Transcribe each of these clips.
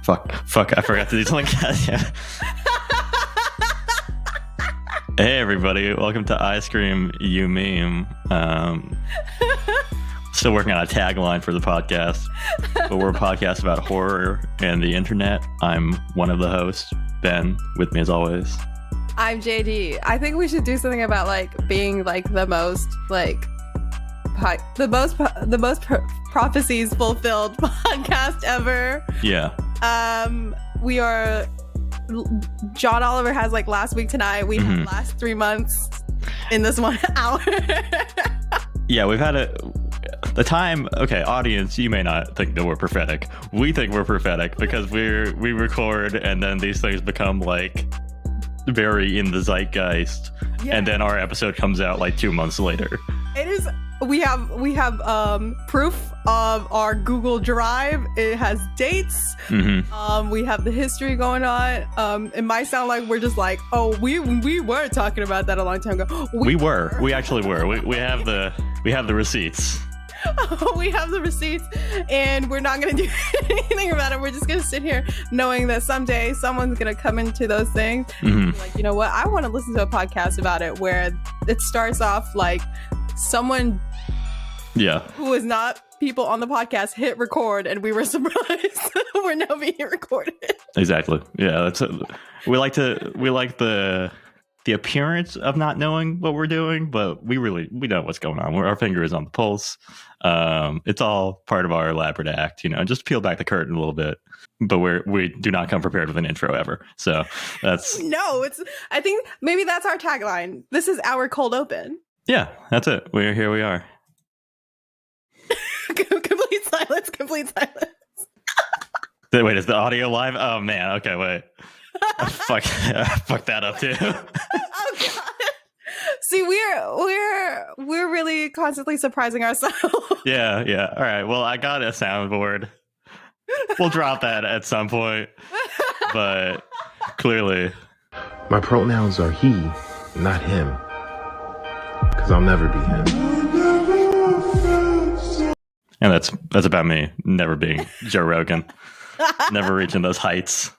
Fuck, I forgot to do something like that. Yeah. Hey everybody, welcome to Ice Cream You Meme. Still working on a tagline for the podcast, but we're a podcast about horror and the internet. I'm one of the hosts, Ben, with me as always. I'm JD. I think we should do something about being the most prophecies fulfilled podcast ever. Yeah. We are. John Oliver has last week tonight. We have last 3 months in this 1 hour. Yeah, we've had the time. Okay, audience, you may not think that we're prophetic. We think we're prophetic because we record and then these things become very in the zeitgeist, and then our episode comes out 2 months later. It is. We have proof of our Google Drive. It has dates. We have the history going on. It might sound like we're just we were talking about that a long time ago. We actually were. We have the receipts. We have the receipts, and we're not going to do anything about it. We're just going to sit here knowing that someday someone's going to come into those things and be you know what? I want to listen to a podcast about it where it starts off someone who is not people on the podcast hit record, and we were surprised we're now being recorded. Exactly. Yeah, we like the appearance of not knowing what we're doing, but we know what's going on. Our finger is on the pulse. It's all part of our elaborate act, just peel back the curtain a little bit. But we do not come prepared with an intro ever. So that's I think maybe that's our tagline. This is our cold open. Yeah, that's it. Here we are. Complete silence. Wait, is the audio live? Oh man, okay, wait. Fuck that up too. Oh god. See, we're really constantly surprising ourselves. Yeah. All right. Well, I got a soundboard. We'll drop that at some point. But clearly, my pronouns are he, not him. Because I'll never be him. And that's about me never being Joe Rogan. Never reaching those heights.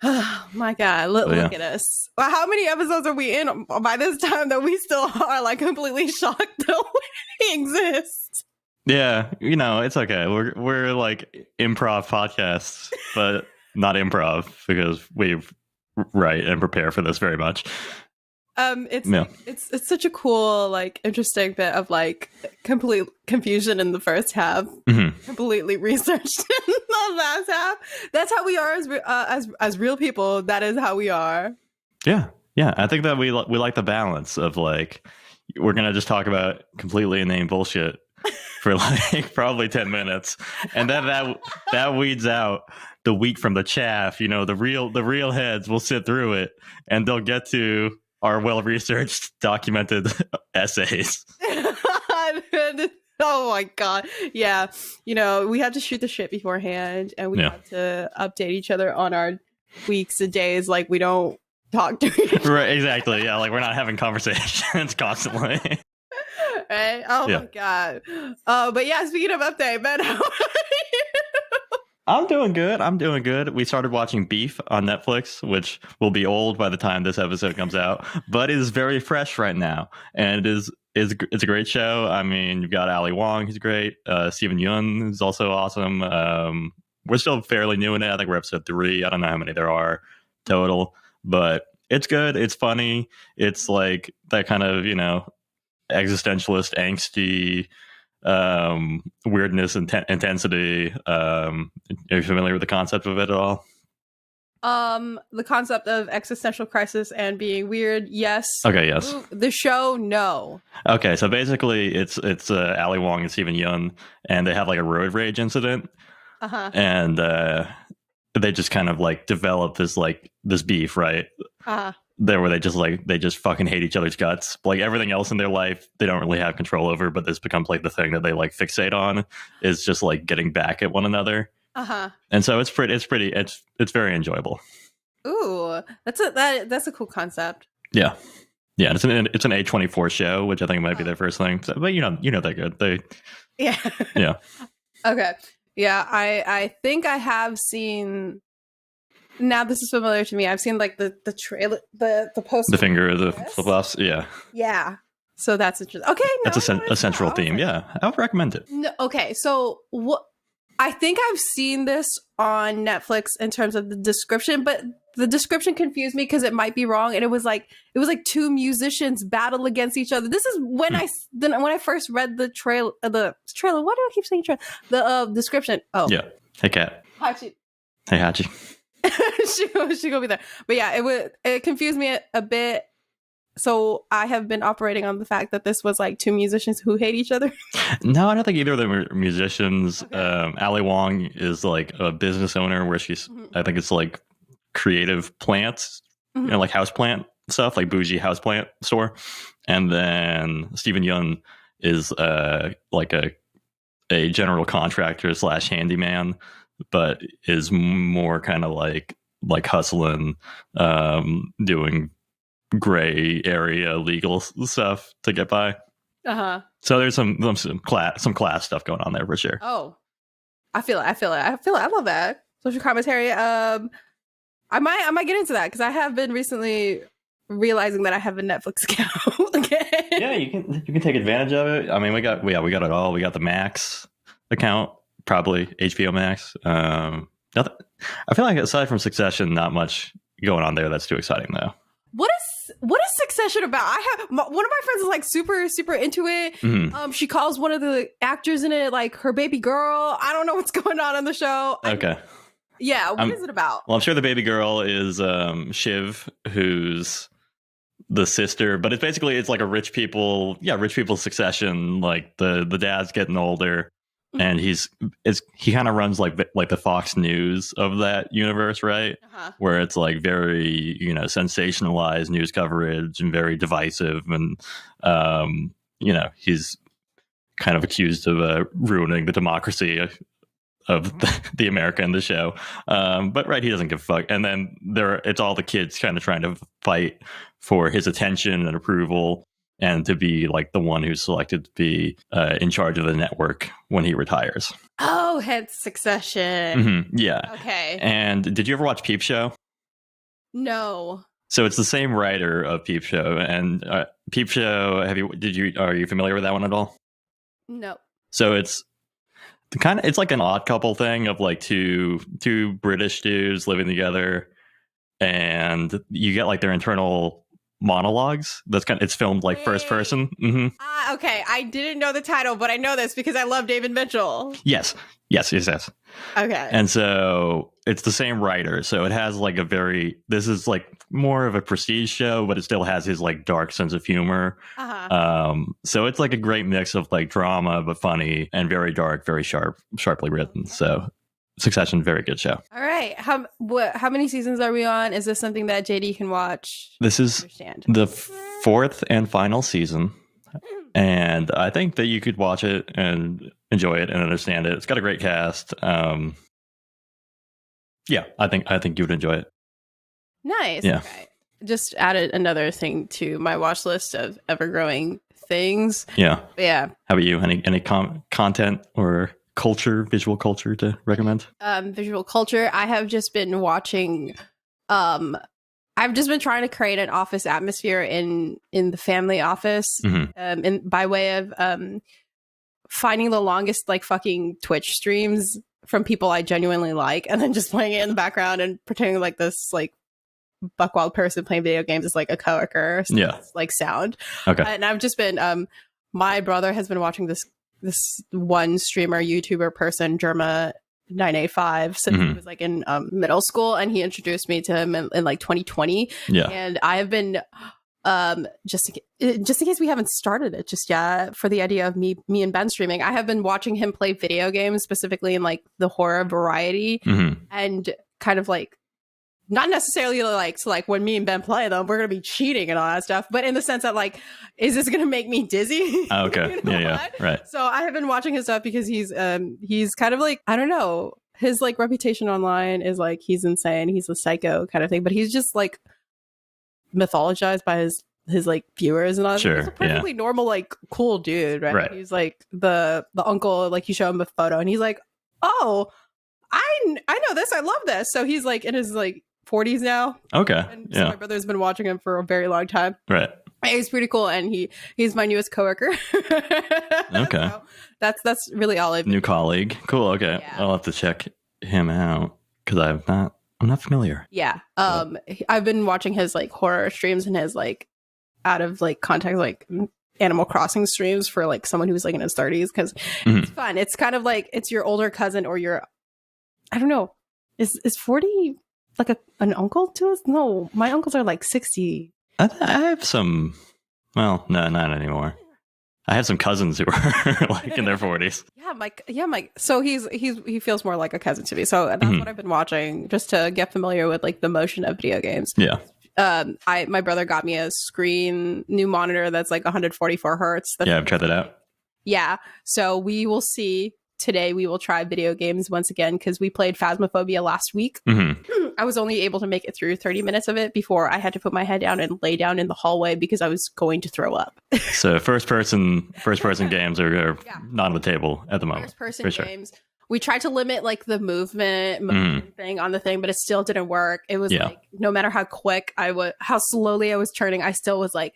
Oh my god, look at us. Well, how many episodes are we in by this time that we still are completely shocked that we exist? Yeah, it's okay. We're improv podcasts, but not improv because we write and prepare for this very much. It's such a cool, interesting bit of complete confusion in the first half, completely researched in the last half. That's how we are as real people. That is how we are. Yeah. I think that we like the balance of we're gonna just talk about completely inane bullshit for probably 10 minutes, and then that weeds out the wheat from the chaff. The real heads will sit through it, and they'll get to our well-researched, documented essays. Oh my god. Yeah. We have to shoot the shit beforehand, and we have to update each other on our weeks and days. We don't talk to each other. Right, exactly. Yeah, we're not having conversations constantly. Right? Oh my god. But yeah, speaking of update, Ben, how are you? I'm doing good. We started watching Beef on Netflix, which will be old by the time this episode comes out, but it is very fresh right now, and it's a great show. I mean, you've got Ali Wong, who's great. Steven Yeun is also awesome. We're still fairly new in it. I think we're episode 3. I don't know how many there are total, but it's good. It's funny. It's that kind of existentialist, angsty. Weirdness and intensity. Are you familiar with the concept of it at all? The concept of existential crisis and being weird, yes. Okay, yes. The show, no. Okay, so basically it's Ali Wong and Steven Yeun, and they have a road rage incident, and they just kind of develop this beef, right? There where they just fucking hate each other's guts. Everything else in their life they don't really have control over, but this becomes the thing that they fixate on is just getting back at one another. And so it's very enjoyable. Ooh, that's a cool concept. Yeah, it's an A24 show, which I think might be their first thing. So, but they're good. Yeah. Okay. Yeah, I think I have seen. Now this is familiar to me. I've seen like the trailer, the poster. The finger, the flip-flops. Yeah. Yeah. So that's interesting. Okay, no, That's a central theme. Yeah, I would recommend it. No, okay, so what? I think I've seen this on Netflix in terms of the description, but the description confused me because it might be wrong, and it was like two musicians battle against each other. This is when when I first read the trailer. The trailer. Why do I keep saying trailer? The description. Oh, Yeah. Hey, Kat. Hachi. Hey, Hachi. she gonna be there, but yeah, it confused me a bit. So I have been operating on the fact that this was like two musicians who hate each other. No, I don't think either of them are musicians. Okay. Ali Wong is like a business owner where she's, I think it's like creative plants, you know, like house plant stuff, like bougie house plant store. And then Stephen Yun is like a general contractor / handyman, but is more kind of like hustling, doing gray area legal stuff to get by. So there's some class stuff going on there for sure. Oh, I feel it. I love that social commentary. I might get into that because I have been recently realizing that I have a Netflix account again. Yeah, you can take advantage of it. I mean, we got it all. We got the Max account, probably HBO Max. Nothing. I feel like aside from Succession, not much going on there that's too exciting though. What is Succession about? I have one of my friends is like super into it. Mm-hmm. She calls one of the actors in it like her baby girl. I don't know what's going on the show. Okay. Yeah, what is it about? Well, I'm sure the baby girl is Shiv, who's the sister, but it's like a rich people Succession. Like the dad's getting older, and he kind of runs like the Fox News of that universe, right? Where it's like very, you know, sensationalized news coverage and very divisive, and you know, he's kind of accused of ruining the democracy of the America in the show. But right, he doesn't give a fuck. And then it's all the kids kind of trying to fight for his attention and approval, and to be like the one who's selected to be in charge of the network when he retires. Oh, hence Succession. Mm-hmm. Yeah. Okay. And did you ever watch Peep Show? No. So it's the same writer of Peep Show, and Peep Show. Are you familiar with that one at all? No. So it's like an Odd Couple thing of like two British dudes living together, and you get like their internal monologues. It's filmed like first person. Mm-hmm. Okay, I didn't know the title, but I know this because I love David Mitchell. Yes. Okay. And so it's the same writer, so it has like this is like more of a prestige show, but it still has his like dark sense of humor. So it's like a great mix of like drama but funny, and very dark, very sharply written. So Succession, very good show. All right. How many seasons are we on? Is this something that JD can watch? This is the 4th and final season, and I think that you could watch it and enjoy it and understand it. It's got a great cast. Yeah, I think you would enjoy it. Nice. Yeah. Okay. Just added another thing to my watch list of ever-growing things. Yeah. Yeah. How about you? Any content or visual culture to recommend? Visual culture. I have just been watching. I've just been trying to create an office atmosphere in the family office, and by way of finding the longest like fucking Twitch streams from people I genuinely like, and then just playing it in the background and pretending like this like buckwild person playing video games is like a coworker. So it's like sound. Okay. And I've just been my brother has been watching this one streamer, YouTuber person, Germa985, since he was like in middle school, and he introduced me to him in like 2020. Yeah. And I have been just in case we haven't started it just yet, for the idea of me and Ben streaming, I have been watching him play video games, specifically in like the horror variety, and kind of like not necessarily like so like when me and Ben play them, we're gonna be cheating and all that stuff, but in the sense that like, is this gonna make me dizzy? Oh, okay. You know yeah, right. So I have been watching his stuff because he's kind of like, I don't know, his like reputation online is like he's insane, he's a psycho kind of thing, but he's just like mythologized by his like viewers and all that. Sure, he's a perfectly normal like cool dude, right? He's like the uncle, like you show him a photo and he's like Oh, I know this. I love this. So he's like in his like 40s now. Okay. And so my brother's been watching him for a very long time. Right. He's pretty cool, and he's my newest coworker. Okay. So that's really all I've New colleague. Cool. Okay. Yeah. I'll have to check him out because I'm not familiar. Yeah. I've been watching his like horror streams and his like out of like context like Animal Crossing streams for like someone who's like in his 30s because it's fun. It's kind of like it's your older cousin or your I don't know. Is 40 like an uncle to us? No, my uncles are like 60. I have some. Well, no, not anymore. I have some cousins who are like in their 40s. Yeah, so he feels more like a cousin to me. So that's what I've been watching just to get familiar with like the motion of video games. Yeah. My brother got me a new monitor that's like 144 hertz. Yeah, I've tried that out. Yeah. So we will see. Today we will try video games once again because we played Phasmophobia last week. I was only able to make it through 30 minutes of it before I had to put my head down and lay down in the hallway because I was going to throw up. So first person games are not on the table at the moment. First person games. Sure. We tried to limit like the movement thing on the thing, but it still didn't work. It was like no matter how how slowly I was turning, I still was like,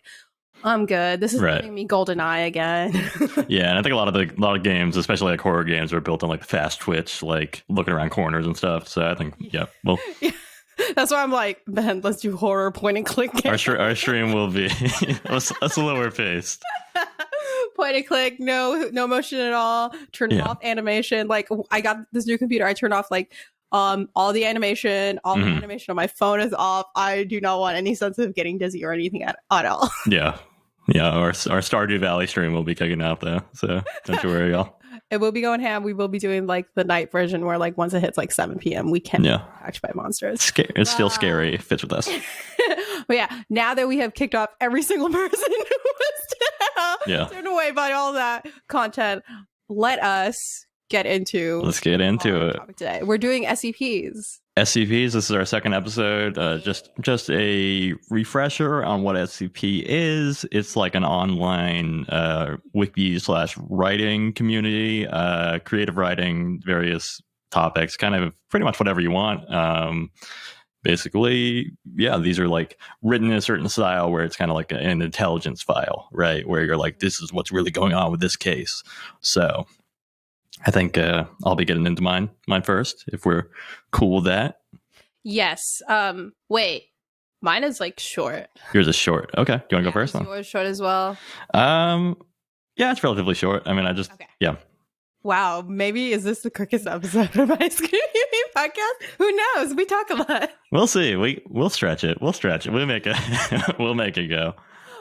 I'm good. This is giving me GoldenEye again. Yeah, and I think a lot of games, especially like horror games, are built on like fast twitch, like looking around corners and stuff. So I think, well, that's why I'm like, man, let's do horror point and click games. Our stream will be a slower paced. Point and click, no motion at all. Turn off animation. Like I got this new computer. I turned off like all the animation. All the animation on my phone is off. I do not want any sense of getting dizzy or anything at all. Yeah, our Stardew Valley stream will be kicking out though, so don't you worry, y'all. It will be going ham. We will be doing like the night version where like once it hits like 7 p.m. we can be attacked by monsters. It's still scary. It fits with us. But yeah, now that we have kicked off every single person who was turned away by all that content, let's get into it today. We're doing SCPs. SCPs. This is our second episode. Just a refresher on what SCP is. It's like an online wiki/writing community, creative writing, various topics, kind of pretty much whatever you want. Basically, these are like written in a certain style where it's kind of like an intelligence file, right? Where you're like, this is what's really going on with this case. So I think I'll be getting into mine first, if we're cool with that. Yes. Wait. Mine is like short. Yours is short. Okay. Do you want to go first? Yours short as well. Yeah, it's relatively short. I mean, Wow. Maybe is this the quickest episode of my SCP podcast? Who knows? We talk a lot. We'll see. We'll stretch it. We'll make it go.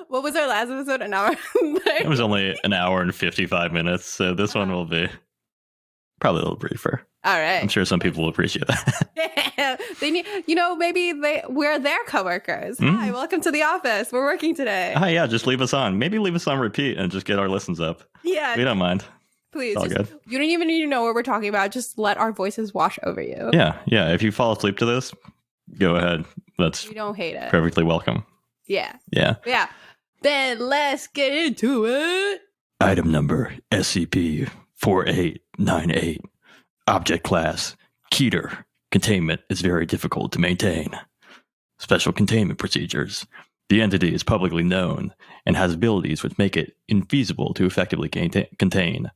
What was our last episode? An hour? It was only an hour and 55 minutes. So this one will be probably a little briefer. All right. I'm sure some people will appreciate that. They need, maybe we're their coworkers. Hi, welcome to the office. We're working today. Hi, yeah, just leave us on. Maybe leave us on repeat and just get our listens up. Yeah. We don't mind. Please. It's all good. You don't even need to know what we're talking about. Just let our voices wash over you. Yeah. If you fall asleep to this, go ahead. We don't hate it. Perfectly welcome. Yeah. Yeah. Then let's get into it. Item number SCP-4898. Object class Keter. Containment is very difficult to maintain. Special containment procedures. The entity is publicly known and has abilities which make it infeasible to effectively contain.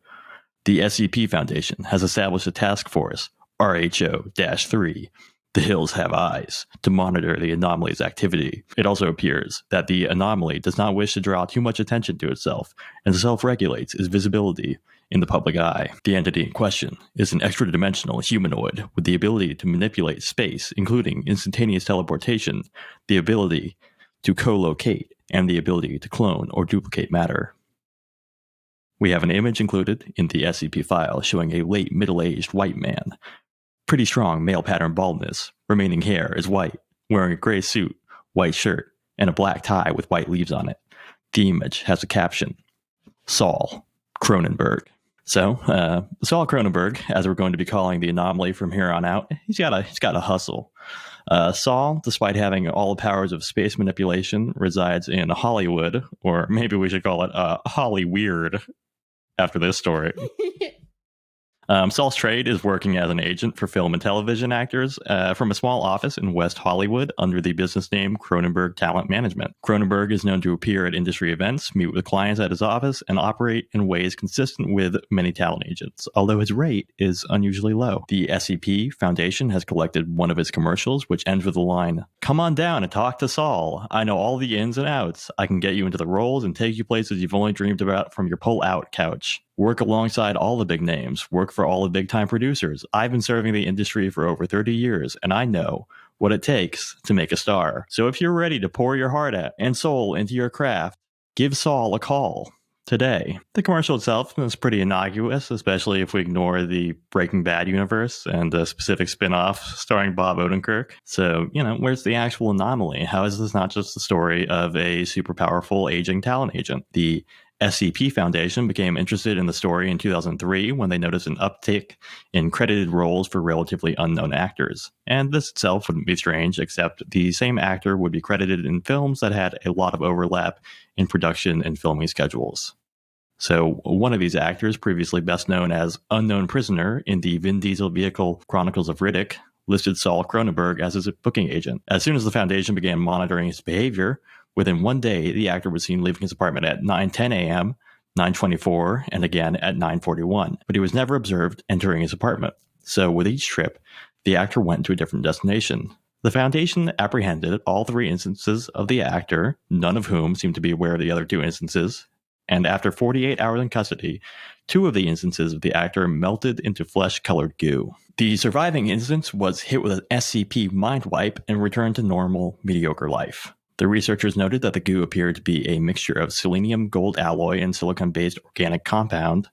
The SCP Foundation has established a task force, RHO-3, The Hills Have Eyes, to monitor the anomaly's activity. It also appears that the anomaly does not wish to draw too much attention to itself and self-regulates its visibility in the public eye. The entity in question is an extra-dimensional humanoid with the ability to manipulate space, including instantaneous teleportation, the ability to co-locate, and the ability to clone or duplicate matter. We have an image included in the SCP file showing a late middle-aged white man. Pretty strong male pattern baldness, remaining hair is white, wearing a gray suit, white shirt, and a black tie with white leaves on it. The image has a caption, Saul Cronenberg. So, Saul Cronenberg, as we're going to be calling the anomaly from here on out, he's got a hustle. Saul, despite having all the powers of space manipulation, resides in Hollywood, or maybe we should call it Holly Weird after this story. Saul's trade is working as an agent for film and television actors from a small office in West Hollywood under the business name Cronenberg Talent Management. Cronenberg is known to appear at industry events, meet with clients at his office, and operate in ways consistent with many talent agents, although his rate is unusually low. The SCP Foundation has collected one of his commercials, which ends with the line, "Come on down and talk to Saul. I know all the ins and outs. I can get you into the roles and take you places you've only dreamed about from your pull-out couch. Work alongside all the big names. Work for all the big-time producers. I've been serving the industry for over 30 years, and I know what it takes to make a star. So if you're ready to pour your heart out and soul into your craft, give Saul a call today." The commercial itself is pretty innocuous, especially if we ignore the Breaking Bad universe and the specific spin-off starring Bob Odenkirk. So, where's the actual anomaly? How is this not just the story of a super powerful aging talent agent? The SCP Foundation became interested in the story in 2003 when they noticed an uptick in credited roles for relatively unknown actors. And this itself wouldn't be strange, except the same actor would be credited in films that had a lot of overlap in production and filming schedules. So one of these actors, previously best known as Unknown Prisoner in the Vin Diesel vehicle Chronicles of Riddick, listed Saul Cronenberg as his booking agent. As soon as the Foundation began monitoring his behavior, within one day, the actor was seen leaving his apartment at 9:10 a.m., 9:24, and again at 9:41, but he was never observed entering his apartment. So with each trip, the actor went to a different destination. The Foundation apprehended all 3 instances of the actor, none of whom seemed to be aware of the other 2 instances, and after 48 hours in custody, 2 of the instances of the actor melted into flesh-colored goo. The surviving instance was hit with an SCP mind wipe and returned to normal, mediocre life. The researchers noted that the goo appeared to be a mixture of selenium gold alloy and silicon-based organic compound.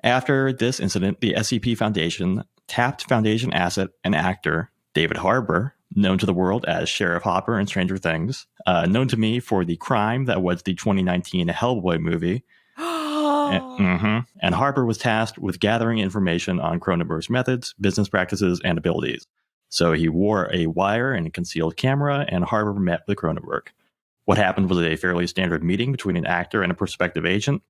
After this incident, the SCP Foundation tapped Foundation asset and actor David Harbour, known to the world as Sheriff Hopper in Stranger Things, known to me for the crime that was the 2019 Hellboy movie. And Harbour was tasked with gathering information on Cronenberg's methods, business practices, and abilities. So he wore a wire and a concealed camera, and Harbour met with Cronenberg. What happened was a fairly standard meeting between an actor and a prospective agent.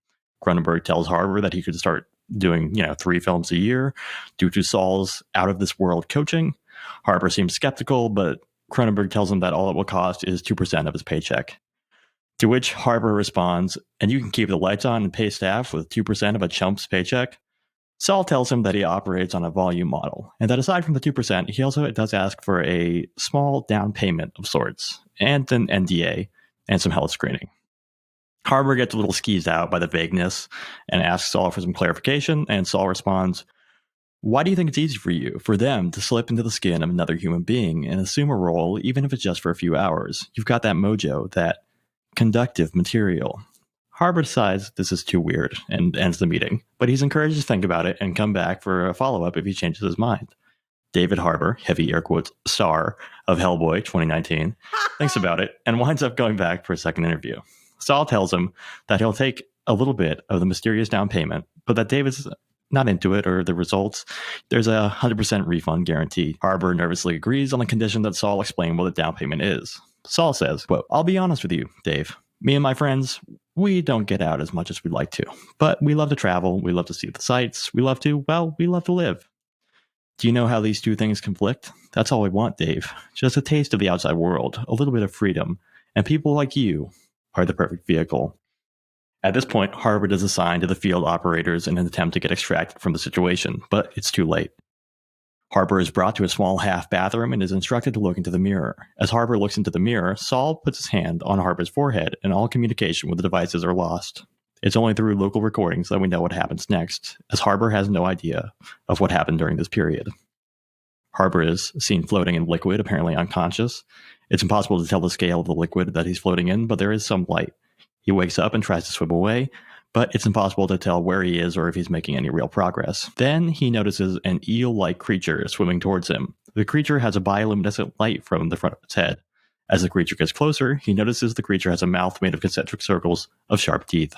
Cronenberg tells Harbour that he could start doing, 3 films a year due to Saul's out-of-this-world coaching. Harbour seems skeptical, but Cronenberg tells him that all it will cost is 2% of his paycheck. To which Harbour responds, "And you can keep the lights on and pay staff with 2% of a chump's paycheck?" Saul tells him that he operates on a volume model, and that aside from the 2%, he also does ask for a small down payment of sorts, and an NDA, and some health screening. Harbour gets a little skeezed out by the vagueness and asks Saul for some clarification, and Saul responds, "Why do you think it's easy for them to slip into the skin of another human being and assume a role, even if it's just for a few hours? You've got that mojo, that conductive material." Harbour decides this is too weird and ends the meeting, but he's encouraged to think about it and come back for a follow-up if he changes his mind. David Harbour, heavy air quotes, star of Hellboy 2019, thinks about it and winds up going back for a second interview. Saul tells him that he'll take a little bit of the mysterious down payment, but that David's not into it or the results. There's a 100% refund guarantee. Harbour nervously agrees on the condition that Saul explain what the down payment is. Saul says, quote, "I'll be honest with you, Dave. Me and my friends, we don't get out as much as we'd like to, but we love to travel, we love to see the sights, we love to live. Do you know how these 2 things conflict? That's all we want, Dave. Just a taste of the outside world, a little bit of freedom, and people like you are the perfect vehicle." At this point, Harbour is assigned to the field operators in an attempt to get extracted from the situation, but it's too late. Harbour is brought to a small half bathroom and is instructed to look into the mirror. As Harbour looks into the mirror, Saul puts his hand on Harbour's forehead and all communication with the devices are lost. It's only through local recordings that we know what happens next, as Harbour has no idea of what happened during this period. Harbour is seen floating in liquid, apparently unconscious. It's impossible to tell the scale of the liquid that he's floating in, but there is some light. He wakes up and tries to swim away, but it's impossible to tell where he is or if he's making any real progress. Then he notices an eel-like creature swimming towards him. The creature has a bioluminescent light from the front of its head. As the creature gets closer, he notices the creature has a mouth made of concentric circles of sharp teeth.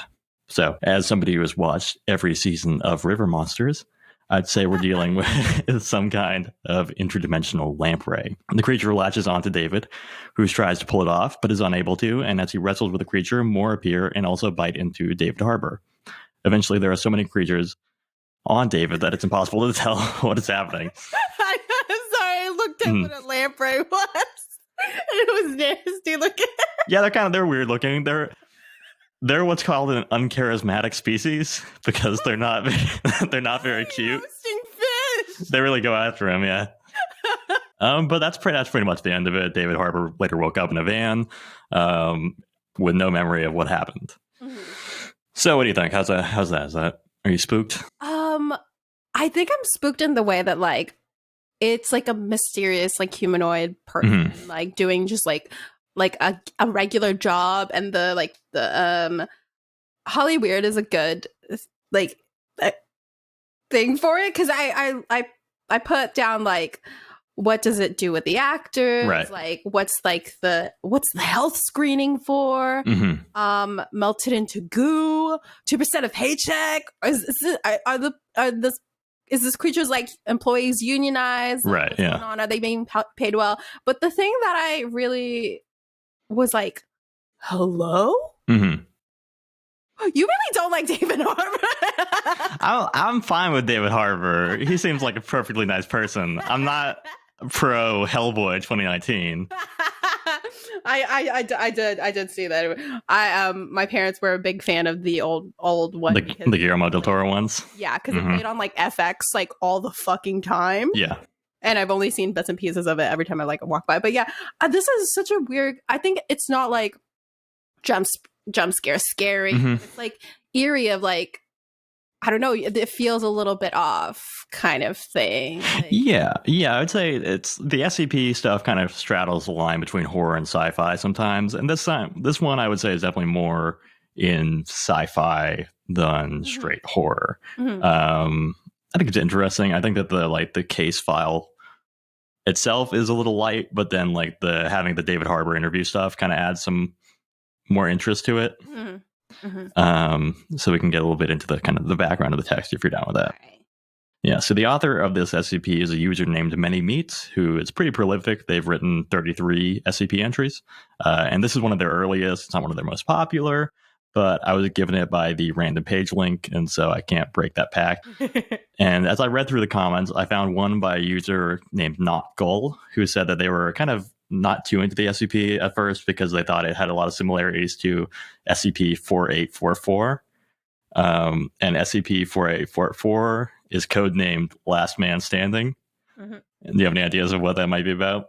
So, as somebody who has watched every season of River Monsters, I'd say we're dealing with some kind of interdimensional lamprey. The creature latches onto David, who tries to pull it off, but is unable to, and as he wrestles with the creature, more appear and also bite into David Harbour. Eventually, there are so many creatures on David that it's impossible to tell what is happening. I'm sorry, I looked at what a lamprey was. And it was nasty looking. Yeah, they're weird looking. They're what's called an uncharismatic species because they're not very cute. Roasting fish. They really go after him, yeah. But that's pretty much the end of it. David Harbour later woke up in a van with no memory of what happened. Mm-hmm. So what do you think? How's that? Are you spooked? I think I'm spooked in the way that like it's like a mysterious like humanoid person like doing just like a regular job, and the Holly Weird is a good like thing for it, because I put down like, what does it do with the actors? Right. Like what's the health screening for? Mm-hmm. Melted into goo, 2% of paycheck. Is this creature's like employees unionized? Right. What's going on? Are they being paid well? But the thing that I really was like, hello? Mm-hmm. You really don't like David Harbour. I'm fine with David Harbour. He seems like a perfectly nice person. I'm not pro Hellboy 2019. I did see that. My parents were a big fan of the old one. The Guillermo del Toro ones. Yeah, because it played on like FX like all the fucking time. Yeah. And I've only seen bits and pieces of it every time I like walk by. But yeah, this is such a weird. I think it's not like jump scare scary. Mm-hmm. It's like eerie of like, I don't know, it feels a little bit off kind of thing. Like, yeah, I would say it's the SCP stuff kind of straddles the line between horror and sci-fi sometimes. And this one I would say is definitely more in sci-fi than straight horror. Mm-hmm. I think it's interesting. I think that the case file itself is a little light, but then like having the David Harbour interview stuff kind of adds some more interest to it. Mm-hmm. Mm-hmm. So we can get a little bit into the kind of the background of the text if you're down with that. Right. Yeah. So the author of this SCP is a user named Many Meats, who is pretty prolific. They've written 33 SCP entries, and this is one of their earliest. It's not one of their most popular, but I was given it by the random page link, and so I can't break that pact. And as I read through the comments, I found one by a user named Not Gull, who said that they were kind of not too into the SCP at first because they thought it had a lot of similarities to SCP-4844. And SCP-4844 is codenamed Last Man Standing. Mm-hmm. Do you have any ideas of what that might be about?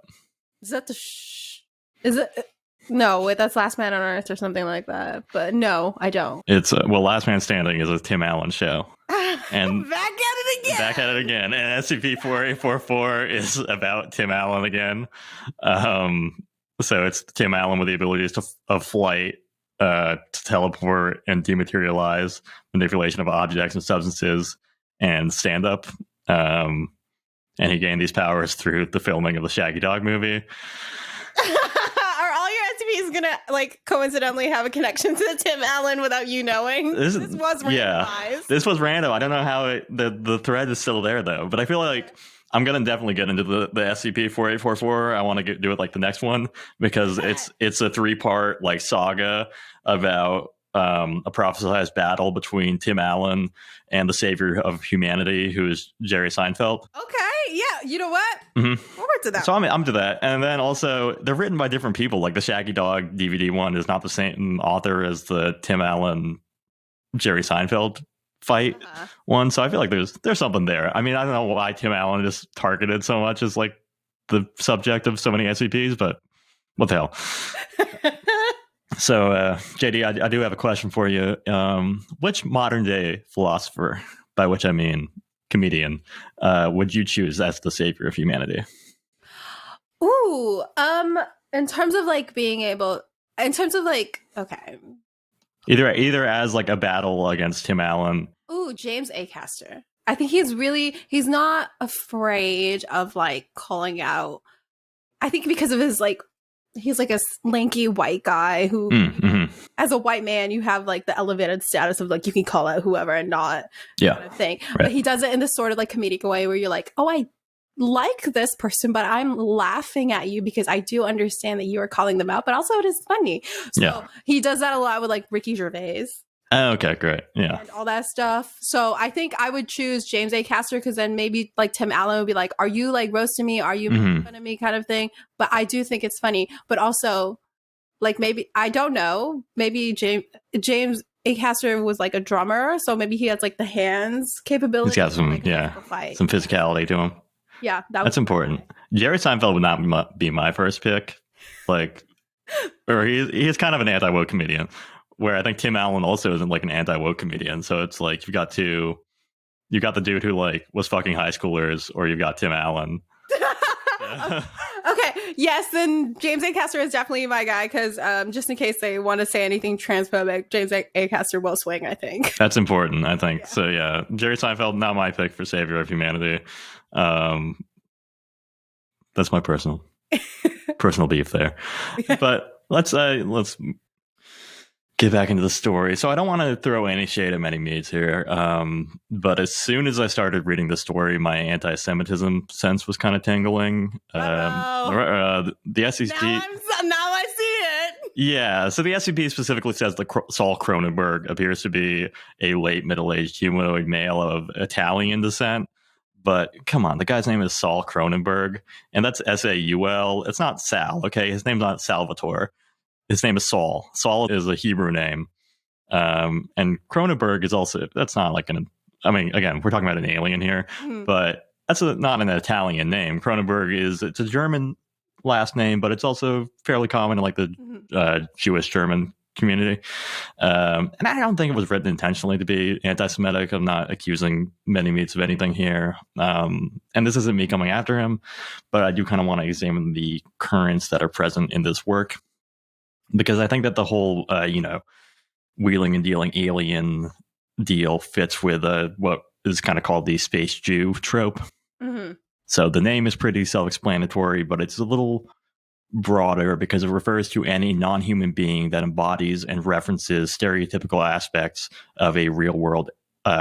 Is that is it? No, wait, that's Last Man on Earth or something like that. But no, I don't. It's Last Man Standing is a Tim Allen show. And back at it again. And SCP-4844 is about Tim Allen again. So it's Tim Allen with the abilities of flight, to teleport and dematerialize, manipulation of objects and substances, and stand-up. And he gained these powers through the filming of the Shaggy Dog movie. Are all your SCPs gonna like coincidentally have a connection to Tim Allen without you knowing? This was randomized. Yeah, this was random. I don't know how the thread is still there though, but I feel like I'm gonna definitely get into the SCP-4844. I want to do it like the next one because it's a 3-part like saga about a prophesized battle between Tim Allen and the savior of humanity, who is Jerry Seinfeld. Okay, yeah, you know what? Mm-hmm. Forward to that. So I'm to that, and then also they're written by different people. Like the Shaggy Dog DVD one is not the same author as the Tim Allen Jerry Seinfeld fight one. So I feel like there's something there. I mean, I don't know why Tim Allen is targeted so much as like the subject of so many SCPs, but what the hell. So, JD, I do have a question for you. Which modern day philosopher, by which I mean comedian, would you choose as the savior of humanity? Ooh, in terms of like okay. Either as like a battle against Tim Allen. Ooh, James Acaster. I think he's not afraid of like calling out. I think because of his like, he's like a lanky white guy who, as a white man, you have like the elevated status of like you can call out whoever and not kind of thing. Right. But he does it in this sort of like comedic way where you're like, oh, I like this person, but I'm laughing at you because I do understand that you are calling them out, but also it is funny. So he does that a lot with like Ricky Gervais. Oh, okay, great. Yeah. And all that stuff. So I think I would choose James A. Caster, because then maybe like Tim Allen would be like, are you like roasting me? Are you making fun of me kind of thing? But I do think it's funny. But also, like, maybe, I don't know, maybe James A. Caster was like a drummer. So maybe he has like the hands capability. He's got some, like, some physicality to him. Yeah. That's important. Jerry Seinfeld would not be my first pick. Like, or he's kind of an anti-woke comedian. Where I think Tim Allen also isn't like an anti-woke comedian. So it's like you got the dude who like was fucking high schoolers, or you've got Tim Allen. Okay, yes, then James A. Caster is definitely my guy, because just in case they want to say anything transphobic, James A. Caster will swing, I think. That's important, I think. Yeah. So yeah, Jerry Seinfeld, not my pick for savior of humanity. That's my personal beef there. But let's get back into the story. So I don't want to throw any shade at many meats here. But as soon as I started reading the story, my anti-Semitism sense was kind of tingling. The SCP... Now I see it. Yeah. So the SCP specifically says that Saul Cronenberg appears to be a late middle-aged humanoid male of Italian descent. But come on, the guy's name is Saul Cronenberg, and that's Saul. It's not Sal, okay? His name's not Salvatore. His name is Saul. Saul is a Hebrew name. And Cronenberg is also, that's not like again, we're talking about an alien here, but that's not an Italian name. Cronenberg it's a German last name, but it's also fairly common in like the Jewish German community. And I don't think it was written intentionally to be anti-Semitic. I'm not accusing many meats of anything here. And this isn't me coming after him, but I do kind of want to examine the currents that are present in this work. Because I think that the whole, wheeling and dealing alien deal fits with what is kind of called the space Jew trope. Mm-hmm. So the name is pretty self-explanatory, but it's a little broader because it refers to any non-human being that embodies and references stereotypical aspects of a real-world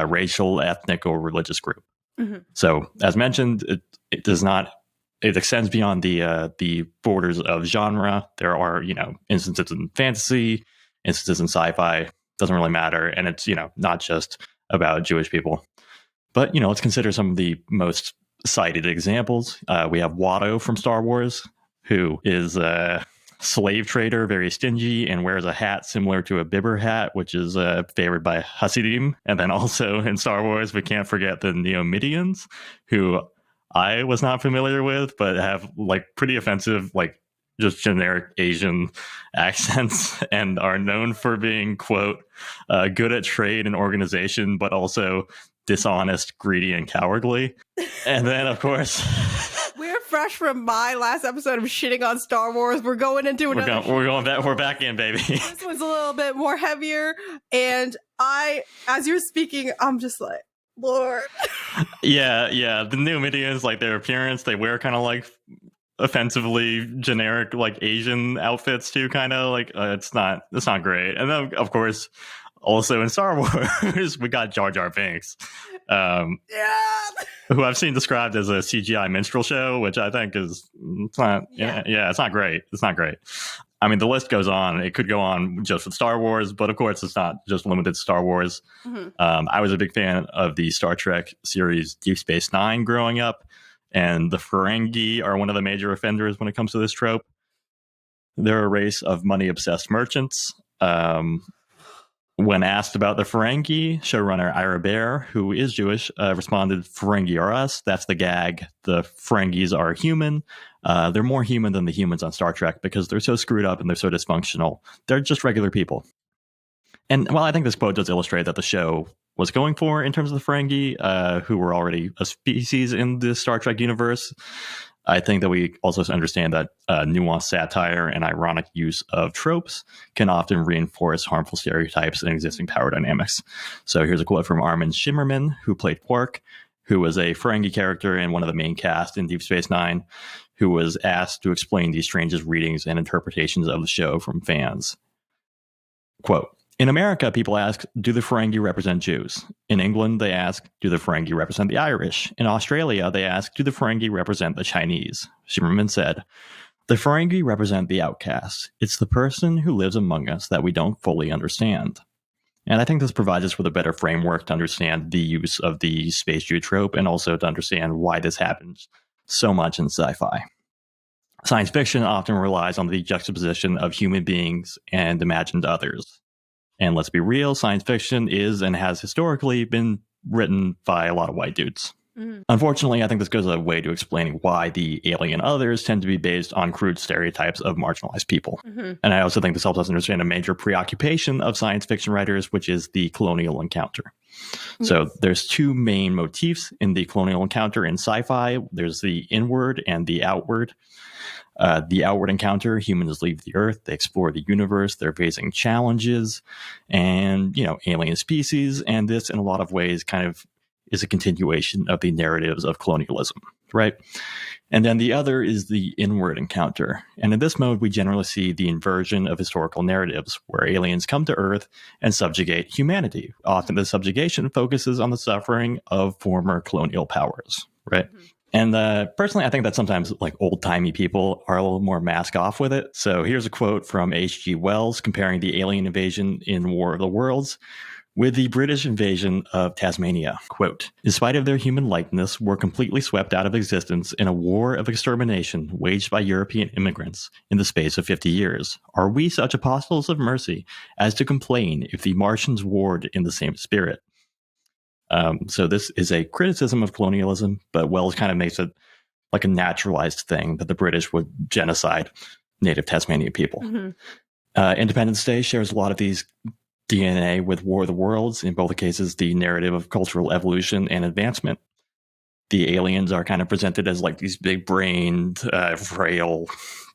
racial, ethnic, or religious group. Mm-hmm. So, as mentioned, it does not. It extends beyond the borders of genre. There are, instances in fantasy, instances in sci-fi. Doesn't really matter, and it's not just about Jewish people. But let's consider some of the most cited examples. We have Watto from Star Wars, who is a slave trader, very stingy, and wears a hat similar to a Bibber hat, which is favored by Hasidim. And then also in Star Wars, we can't forget the Neomidians, who I was not familiar with, but have like pretty offensive, like just generic Asian accents, and are known for being, quote, good at trade and organization, but also dishonest, greedy, and cowardly. And then, of course, we're fresh from my last episode of shitting on Star Wars. We're going into another. We're back in, baby. This one's a little bit more heavier, and as you're speaking, I'm just like, Lord. Yeah. The Neomidians, like their appearance, they wear kind of like offensively generic like Asian outfits too, kind of like it's not great. And then of course also in Star Wars we got Jar Jar Binks, who I've seen described as a CGI minstrel show, which I think is it's not great. It's not great. I mean, the list goes on. It could go on just with Star Wars, but of course it's not just limited to Star Wars. Mm-hmm. I was a big fan of the Star Trek series Deep Space Nine growing up, and the Ferengi are one of the major offenders when it comes to this trope. They're a race of money-obsessed merchants. When asked about the Ferengi, showrunner Ira Bear, who is Jewish, responded, "Ferengi are us. That's the gag. The Ferengis are human. They're more human than the humans on Star Trek because they're so screwed up and they're so dysfunctional. They're just regular people." And while I think this quote does illustrate that the show was going for in terms of the Ferengi, who were already a species in the Star Trek universe, I think that we also understand that nuanced satire and ironic use of tropes can often reinforce harmful stereotypes and existing power dynamics. So here's a quote from Armin Shimmerman, who played Quark, who was a Ferengi character and one of the main cast in Deep Space Nine, who was asked to explain the strangest readings and interpretations of the show from fans. Quote, "In America, people ask, do the Ferengi represent Jews? In England, they ask, do the Ferengi represent the Irish? In Australia, they ask, do the Ferengi represent the Chinese?" Shimmerman said, "The Ferengi represent the outcast. It's the person who lives among us that we don't fully understand. And I think this provides us with a better framework to understand the use of the space Jew trope and also to understand why this happens so much in sci-fi. Science fiction often relies on the juxtaposition of human beings and imagined others. And let's be real, science fiction is and has historically been written by a lot of white dudes. Unfortunately, I think this goes a way to explaining why the alien others tend to be based on crude stereotypes of marginalized people. And I also think this helps us understand a major preoccupation of science fiction writers, which is the colonial encounter. So there's two main motifs in the colonial encounter in sci-fi. There's the inward and the outward. The outward encounter, humans leave the Earth, they explore the universe, they're facing challenges and, alien species. And this, in a lot of ways, kind of is a continuation of the narratives of colonialism, right? And then the other is the inward encounter. And in this mode, we generally see the inversion of historical narratives where aliens come to Earth and subjugate humanity. Often the subjugation focuses on the suffering of former colonial powers, right? And personally, I think that sometimes old-timey people are a little more mask off with it. So here's a quote from H.G. Wells comparing the alien invasion in War of the Worlds with the British invasion of Tasmania. Quote, "In spite of their human likeness, were completely swept out of existence in a war of extermination waged by European immigrants in the space of 50 years. Are we such apostles of mercy as to complain if the Martians warred in the same spirit?" So this is a criticism of colonialism, but Wells kind of makes it like a naturalized thing that the British would genocide native Tasmanian people. Independence Day shares a lot of these DNA with War of the Worlds. In both cases, the narrative of cultural evolution and advancement. The aliens are kind of presented as these big-brained, frail,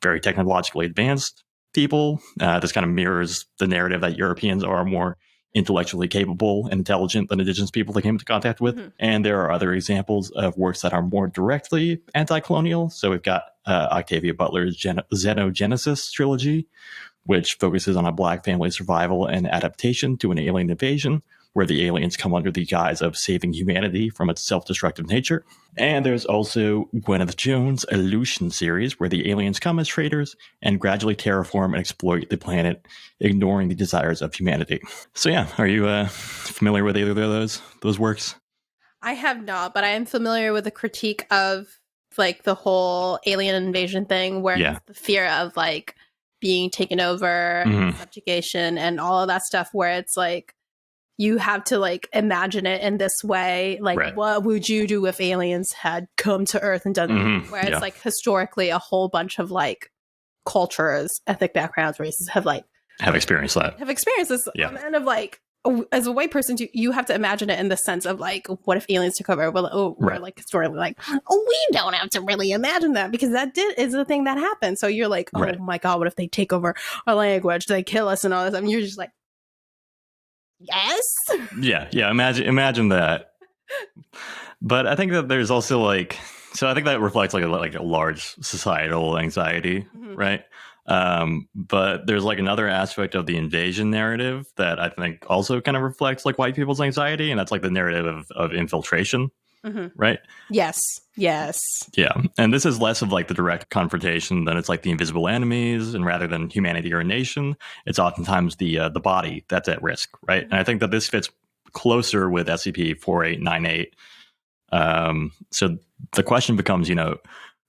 very technologically advanced people. This kind of mirrors the narrative that Europeans are more intellectually capable and intelligent than indigenous people they came into contact with. And there are other examples of works that are more directly anti-colonial. So we've got Octavia Butler's Xenogenesis trilogy, which focuses on a Black family's survival and adaptation to an alien invasion, where the aliens come under the guise of saving humanity from its self-destructive nature. And there's also Gwyneth Jones' Illusion series, where the aliens come as traders and gradually terraform and exploit the planet, ignoring the desires of humanity. So yeah, are you familiar with either of those works? I have not, but I am familiar with the critique of the whole alien invasion thing, where it's the fear of being taken over, subjugation, and all of that stuff, where it's you have to imagine it in this way. What would you do if aliens had come to Earth and done where it's historically a whole bunch of cultures, ethnic backgrounds, races have experienced that. Have experienced this. And as a white person, you have to imagine it in the sense of what if aliens took over? Well, we're historically we don't have to really imagine that because that is the thing that happened. So you're oh my God, what if they take over our language? They kill us and all this. I mean, you're just yes. Yeah. Imagine that. But I think that there's also so I think that reflects a large societal anxiety, right? But there's another aspect of the invasion narrative that I think also kind of reflects white people's anxiety, and that's the narrative of infiltration, right? Yes. Yeah, and this is less of the direct confrontation than it's the invisible enemies, and rather than humanity or a nation, it's oftentimes the body that's at risk, right? And I think that this fits closer with SCP-4898. So the question becomes,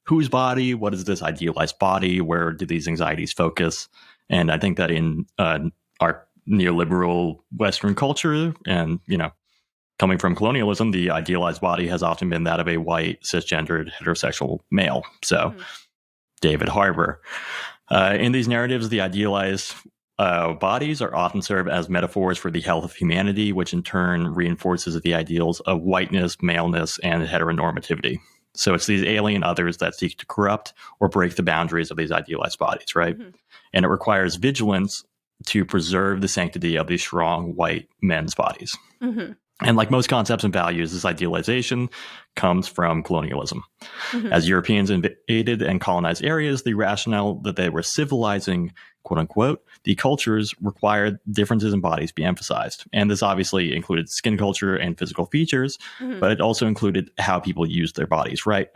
whose body? What is this idealized body? Where do these anxieties focus? And I think that in our neoliberal Western culture and, coming from colonialism, the idealized body has often been that of a white, cisgendered, heterosexual male. So David Harbour. In these narratives, the idealized bodies are often served as metaphors for the health of humanity, which in turn reinforces the ideals of whiteness, maleness, and heteronormativity. So it's these alien others that seek to corrupt or break the boundaries of these idealized bodies, right? And it requires vigilance to preserve the sanctity of these strong white men's bodies. And like most concepts and values, this idealization comes from colonialism. As Europeans invaded and colonized areas, the rationale that they were civilizing, quote unquote, the cultures required differences in bodies be emphasized. And this obviously included skin culture and physical features, but it also included how people used their bodies, right?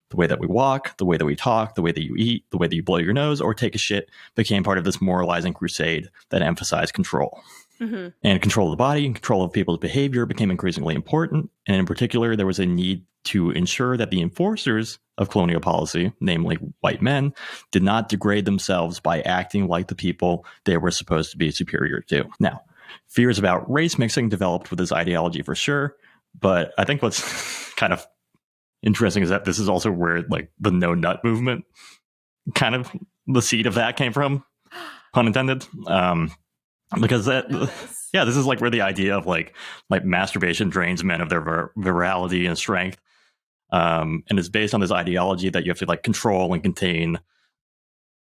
The way that we walk, the way that we talk, the way that you eat, the way that you blow your nose or take a shit became part of this moralizing crusade that emphasized control. And control of the body and control of people's behavior became increasingly important. And in particular, there was a need to ensure that the enforcers of colonial policy, namely white men, did not degrade themselves by acting like the people they were supposed to be superior to. Now, fears about race mixing developed with this ideology for sure, but I think what's kind of interesting is that this is also where like the no nut movement, kind of the seed of that came from, pun intended. Because this is like where the idea of like masturbation drains men of their virality and strength. And it's based on this ideology that you have to like control and contain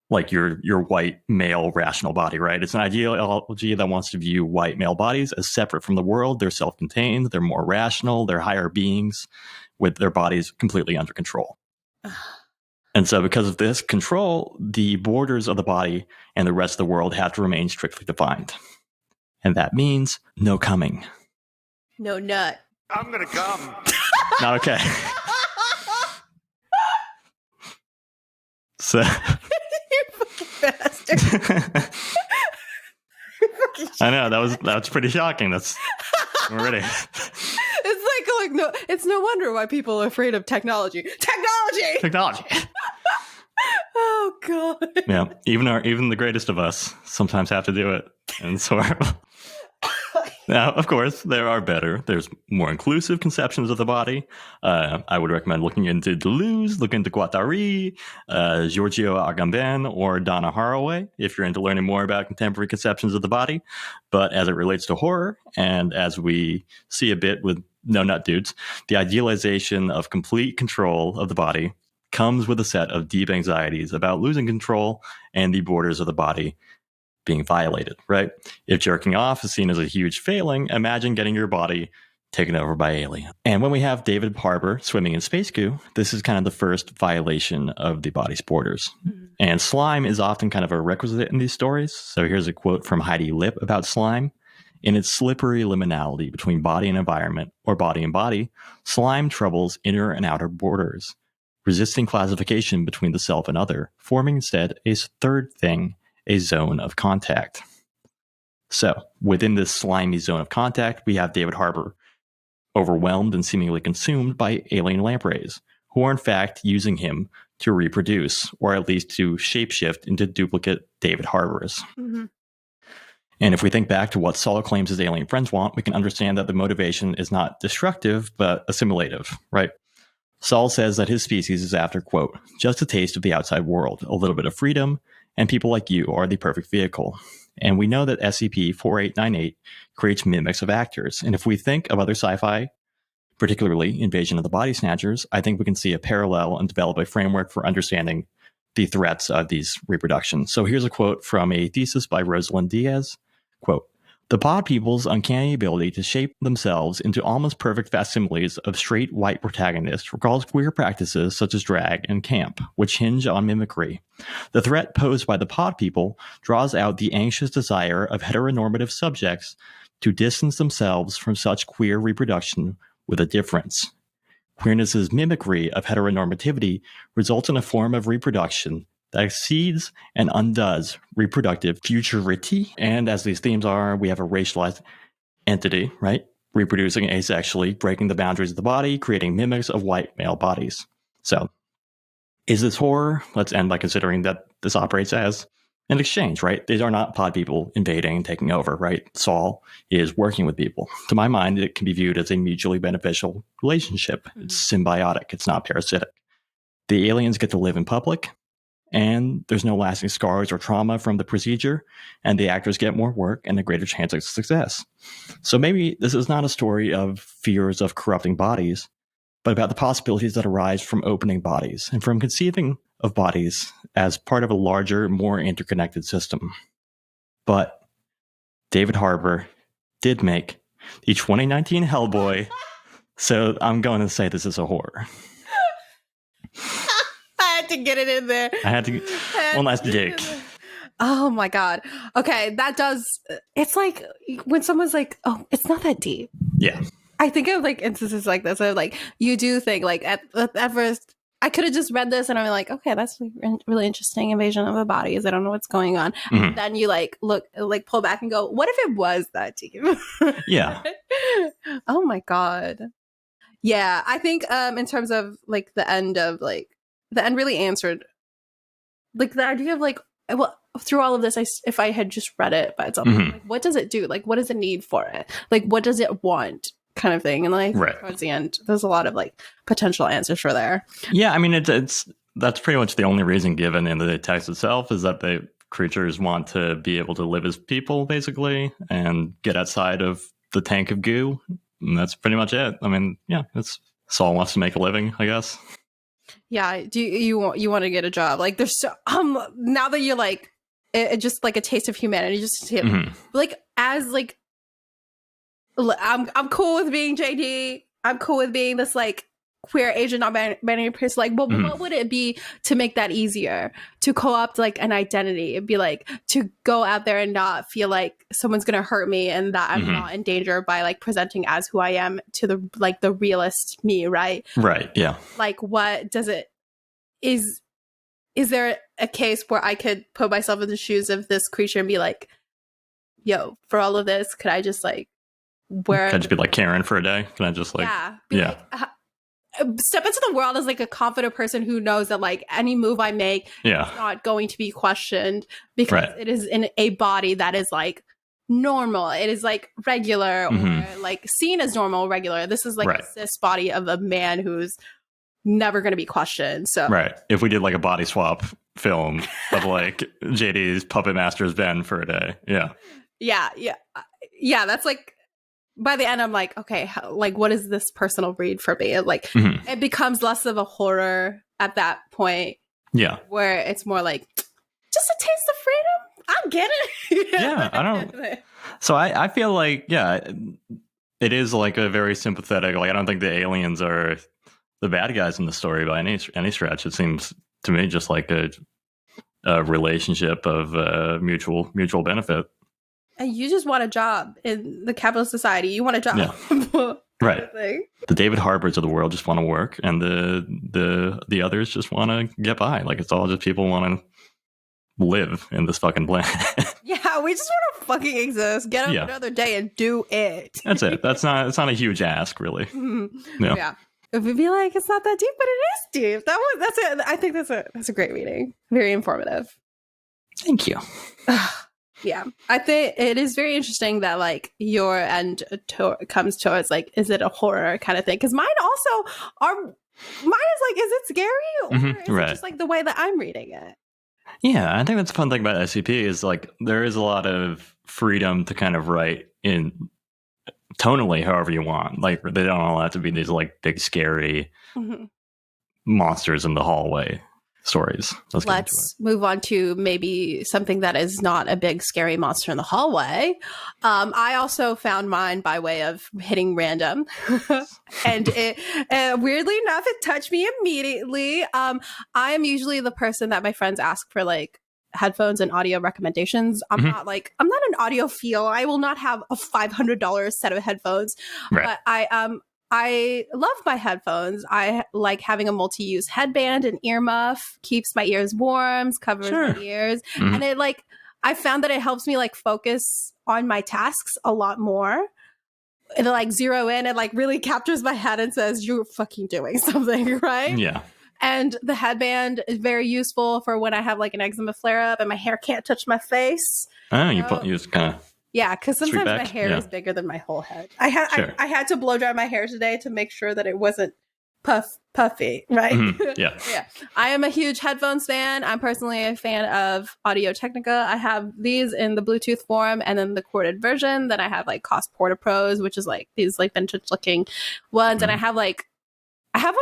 like your white male rational body, right? It's an ideology that wants to view white male bodies as separate from the world. They're self-contained, they're more rational, they're higher beings with their bodies completely under control. And so because of this control, the borders of the body and the rest of the world have to remain strictly defined. And that means no coming. No nut. I'm gonna come. Not okay. So You fucking bastard. I know that's pretty shocking. That's already. It's like no. It's no wonder why people are afraid of technology. Technology. Oh god. Yeah, even the greatest of us sometimes have to do it, and it's horrible. Now, of course, there's more inclusive conceptions of the body. I would recommend looking into Deleuze, look into Guattari, Giorgio Agamben, or Donna Haraway if you're into learning more about contemporary conceptions of the body. But as it relates to horror, and as we see a bit with No Nut Dudes, the idealization of complete control of the body comes with a set of deep anxieties about losing control and the borders of the body being violated, right? If jerking off is seen as a huge failing, imagine getting your body taken over by aliens. And when we have David Harbour swimming in space goo, this is kind of the first violation of the body's borders. Mm-hmm. And slime is often kind of a requisite in these stories. So here's a quote from Heidi Lipp about slime. In its slippery liminality between body and environment, or body and body, slime troubles inner and outer borders, resisting classification between the self and other, forming instead a third thing, a zone of contact. So, within this slimy zone of contact, we have David Harbour, overwhelmed and seemingly consumed by alien lampreys, who are in fact using him to reproduce, or at least to shapeshift into duplicate David Harbours. Mm-hmm. And if we think back to what Saul claims his alien friends want, we can understand that the motivation is not destructive, but assimilative, right? Saul says that his species is after, quote, just a taste of the outside world, a little bit of freedom, and people like you are the perfect vehicle. And we know that SCP-4898 creates mimics of actors. And if we think of other sci-fi, particularly Invasion of the Body Snatchers, I think we can see a parallel and develop a framework for understanding the threats of these reproductions. So here's a quote from a thesis by Rosalind Diaz. Quote, the pod people's uncanny ability to shape themselves into almost perfect facsimiles of straight white protagonists recalls queer practices such as drag and camp, which hinge on mimicry. The threat posed by the pod people draws out the anxious desire of heteronormative subjects to distance themselves from such queer reproduction with a difference. Queerness's mimicry of heteronormativity results in a form of reproduction that exceeds and undoes reproductive futurity. And as these themes are, we have a racialized entity, right? Reproducing asexually, breaking the boundaries of the body, creating mimics of white male bodies. So, is this horror? Let's end by considering that this operates as an exchange, right? These are not pod people invading and taking over, right? Saul is working with people. To my mind, it can be viewed as a mutually beneficial relationship. It's symbiotic. It's not parasitic. The aliens get to live in public, and there's no lasting scars or trauma from the procedure, and the actors get more work and a greater chance of success. So maybe this is not a story of fears of corrupting bodies, but about the possibilities that arise from opening bodies and from conceiving of bodies as part of a larger, more interconnected system. But David Harbour did make the 2019 Hellboy, so I'm going to say this is a horror. I had to get it in there. I had to one last dig. Oh my god. Okay, that does. It's like when someone's like, "Oh, it's not that deep." Yeah. I think of like instances like this. Of like you do think like at first, I could have just read this and I'm like, okay, that's really interesting invasion of the bodies. I don't know what's going on. Mm-hmm. Then you like look, like pull back and go, what if it was that deep? Yeah. Oh my God. Yeah. I think in terms of like the end really answered like the idea of like, well, through all of this, if I had just read it by itself, like, what does it do? Like, what does it need for it? Like, what does it want? Kind of thing. And like towards the end, there's a lot of like potential answers for there. Yeah, I mean, it's that's pretty much the only reason given in the text itself is that the creatures want to be able to live as people, basically, and get outside of the tank of goo. And that's pretty much it. I mean, yeah, Saul wants to make a living, I guess. Yeah. Do you want to get a job? Like, there's so now that you're like it just like a taste of humanity, just like as like. I'm cool with being JD. I'm cool with being this like queer Asian non-binary person. Like, but what would it be to make that easier? To co-opt like an identity? It'd be like to go out there and not feel like someone's gonna hurt me and that I'm not in danger by like presenting as who I am to the realist me, right? Right. Yeah. Like, what does it is there a case where I could put myself in the shoes of this creature and be like, yo, for all of this, could I just like where can I just be like Karen for a day? Can I just like like, step into the world as like a confident person who knows that like any move I make is not going to be questioned because it is in a body that is like normal. It is like regular or like seen as normal, regular. This is like a cis body of a man who's never going to be questioned. So if we did like a body swap film of like JD's Puppet Master's Ben for a day, that's like. By the end, I'm like, okay, like, what is this personal breed for me? Like, it becomes less of a horror at that point. Yeah. Where it's more like, just a taste of freedom? I get it. Yeah, I don't. So I feel like, it is like a very sympathetic, like, I don't think the aliens are the bad guys in the story by any stretch. It seems to me just like a relationship of mutual benefit. And you just want a job in the capitalist society. You want a job. Yeah. Right. The David Harbors of the world just want to work, and the others just want to get by. Like, it's all just people want to live in this fucking planet. Yeah, we just want to fucking exist. Get up another day and do it. That's it. It's not a huge ask, really. Yeah. It would be like, it's not that deep, but it is deep. That's it. I think that's a great reading. Very informative. Thank you. Yeah, I think it is very interesting that like your end comes towards like, is it a horror kind of thing? Because mine is like, is it scary or is it just like the way that I'm reading it? Yeah, I think that's the fun thing about SCP is like there is a lot of freedom to kind of write in tonally however you want. Like they don't all have to be these like big scary monsters in the hallway stories. Let's move on to maybe something that is not a big scary monster in the hallway. I also found mine by way of hitting random and it weirdly enough it touched me immediately. I am usually the person that my friends ask for like headphones and audio recommendations. I'm not an audiophile. I will not have a $500 set of headphones, but I love my headphones. I like having a multi-use headband and earmuff, keeps my ears warm, covers my ears. And it like, I found that it helps me like focus on my tasks a lot more. And like zero in and like really captures my head and says, you're fucking doing something, right? Yeah. And the headband is very useful for when I have like an eczema flare up and my hair can't touch my face. Oh, you just kind of. Yeah, because sometimes my hair is bigger than my whole head. I had to blow dry my hair today to make sure that it wasn't puffy, right? Yeah. Yeah. I am a huge headphones fan. I'm personally a fan of Audio-Technica. I have these in the Bluetooth form and then the corded version. Then I have like Cost Porta Pros, which is like these like vintage looking ones. And I have one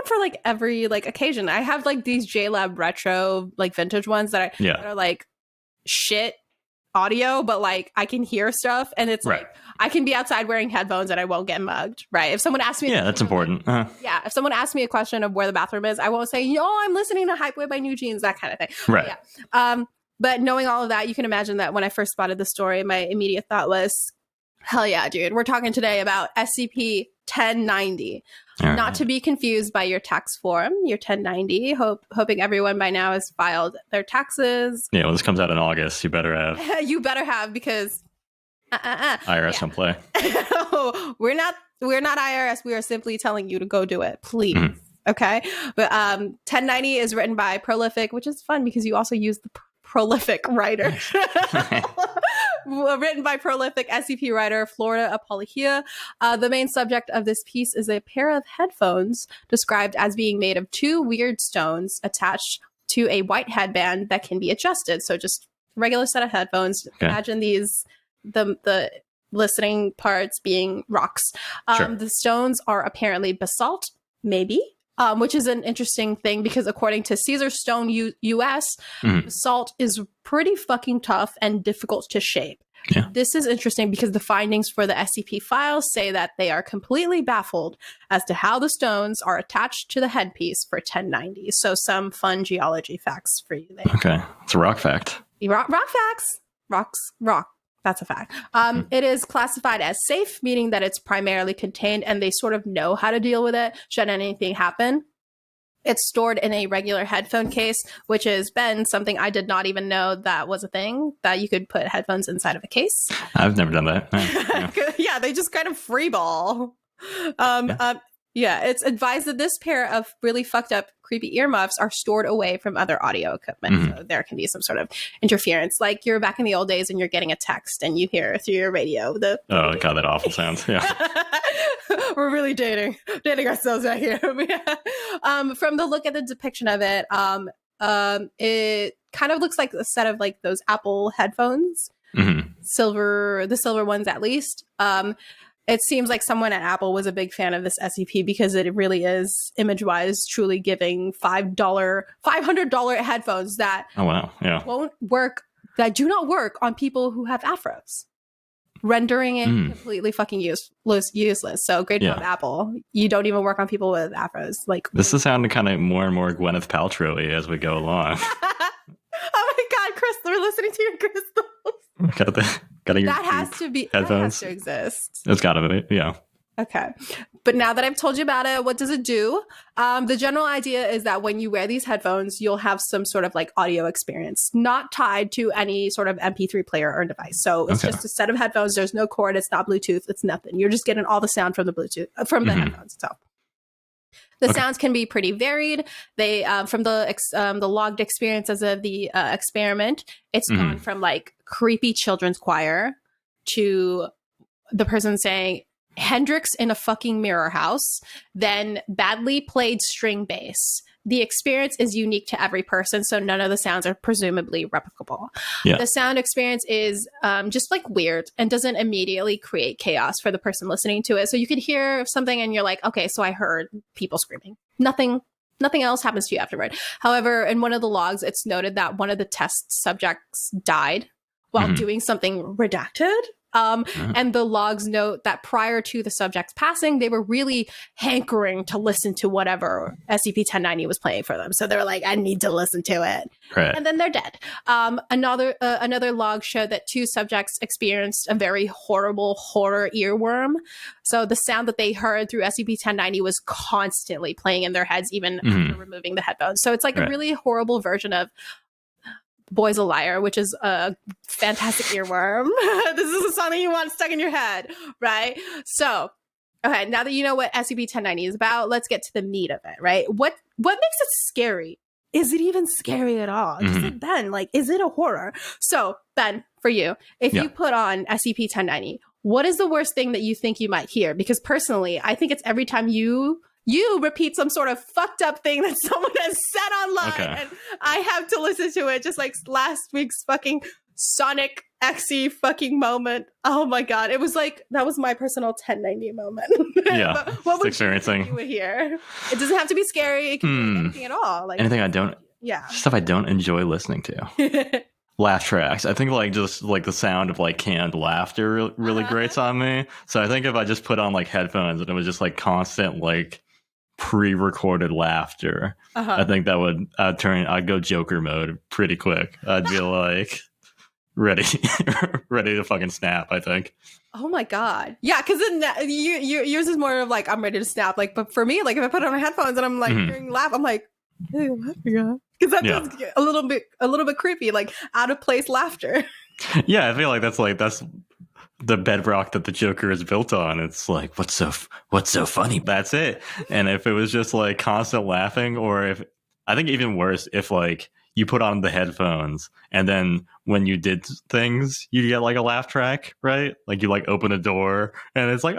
for like every like occasion. I have like these JLab retro like vintage ones that are like shit audio, but like I can hear stuff and it's like I can be outside wearing headphones and I won't get mugged, right? If someone asks me that's important. If someone asks me a question of where the bathroom is, I won't say, I'm listening to Hype Way by New Jeans, that kind of thing. Right. Yeah. But knowing all of that, you can imagine that when I first spotted the story, my immediate thought was, Hell yeah, dude. We're talking today about SCP-1090. Not to be confused by your tax form, your 1090. Hoping everyone by now has filed their taxes. Yeah, well, this comes out in August. You better have. You better have, because IRS don't play. We're not IRS. We are simply telling you to go do it, please. Okay. But 1090 is written by Prolific, which is fun because you also use the prolific writer. Written by prolific SCP writer Florida Apollohia. The main subject of this piece is a pair of headphones described as being made of two weird stones attached to a white headband that can be adjusted. So just regular set of headphones. Okay. Imagine these, the listening parts being rocks. Sure. The stones are apparently basalt, maybe. Which is an interesting thing because according to Caesar Stone US, basalt is pretty fucking tough and difficult to shape. Yeah. This is interesting because the findings for the SCP files say that they are completely baffled as to how the stones are attached to the headpiece for 1090. So some fun geology facts for you there. Okay. It's a rock fact. Rock facts. Rock. That's a fact. It is classified as safe, meaning that it's primarily contained and they sort of know how to deal with it should anything happen. It's stored in a regular headphone case, which is, Ben, something I did not even know that was a thing, that you could put headphones inside of a case. I've never done that. Yeah, they just kind of freeball. Yeah, it's advised that this pair of really fucked up, creepy earmuffs are stored away from other audio equipment. So there can be some sort of interference. Like you're back in the old days and you're getting a text and you hear through your radio oh god, that awful sounds. Yeah. We're really dating ourselves out here. From the look at the depiction of it, it kind of looks like a set of like those Apple headphones. The silver ones at least. It seems like someone at Apple was a big fan of this SCP because it really is, image-wise, truly giving $500 headphones that won't work, that do not work on people who have afros, rendering it completely fucking useless. So great job, Apple. You don't even work on people with afros. Like this is sounding kind of more and more Gwyneth Paltrow-y as we go along. Oh my god, Chris, we're listening to your crystals. That has to be headphones. That has to exist. It's gotta be, yeah. Okay. But now that I've told you about it, what does it do? The general idea is that when you wear these headphones, you'll have some sort of like audio experience, not tied to any sort of MP3 player or device. So it's just a set of headphones. There's no cord. It's not Bluetooth. It's nothing. You're just getting all the sound from the Bluetooth, from the headphones itself. The sounds can be pretty varied. They, from the logged experiences of the experiment, it's gone from like creepy children's choir to the person saying Hendrix in a fucking mirror house, then badly played string bass. The experience is unique to every person, so none of the sounds are presumably replicable. Yeah. The sound experience is just like weird and doesn't immediately create chaos for the person listening to it. So you could hear something and you're like, okay, so I heard people screaming. Nothing else happens to you afterward. However, in one of the logs, it's noted that one of the test subjects died while doing something redacted. And the logs note that prior to the subject's passing, they were really hankering to listen to whatever SCP-1090 was playing for them. So they were like, I need to listen to it. Right. And then they're dead. Another log showed that two subjects experienced a very horrible horror earworm. So the sound that they heard through SCP-1090 was constantly playing in their heads, even after removing the headphones. So it's like a really horrible version of Boy's a Liar, which is a fantastic earworm. This is something you want stuck in your head, right? So, okay, now that you know what SCP-1090 is about, let's get to the meat of it, right? What makes it scary? Is it even scary at all? Just like, Ben, like, is it a horror? So, Ben, for you, if you put on SCP-1090, what is the worst thing that you think you might hear? Because personally, I think it's every time you repeat some sort of fucked up thing that someone has said online, and I have to listen to it, just like last week's fucking Sonic XE fucking moment. Oh my god, it was like, that was my personal 1090 moment. Yeah, what would experiencing you hear? It doesn't have to be scary. It can be anything at all. Like anything I don't. Yeah, stuff I don't enjoy listening to. Laugh tracks. I think like just like the sound of like canned laughter really grates on me. So I think if I just put on like headphones and it was just like constant like pre-recorded laughter, I think that would I'd go Joker mode pretty quick. I'd be like, ready ready to fucking snap, I think. Oh my god. Yeah, because yours is more of like I'm ready to snap. Like, but for me, like if I put on my headphones and I'm like hearing laugh, I'm like, hey, laughing, because that does get a little bit creepy, like out of place laughter. Yeah, I feel like that's the bedrock that the Joker is built on. It's like, what's so funny? That's it. And if it was just like constant laughing, or if I think even worse, if like you put on the headphones and then when you did things, you get like a laugh track, right? Like you like open a door and it's like,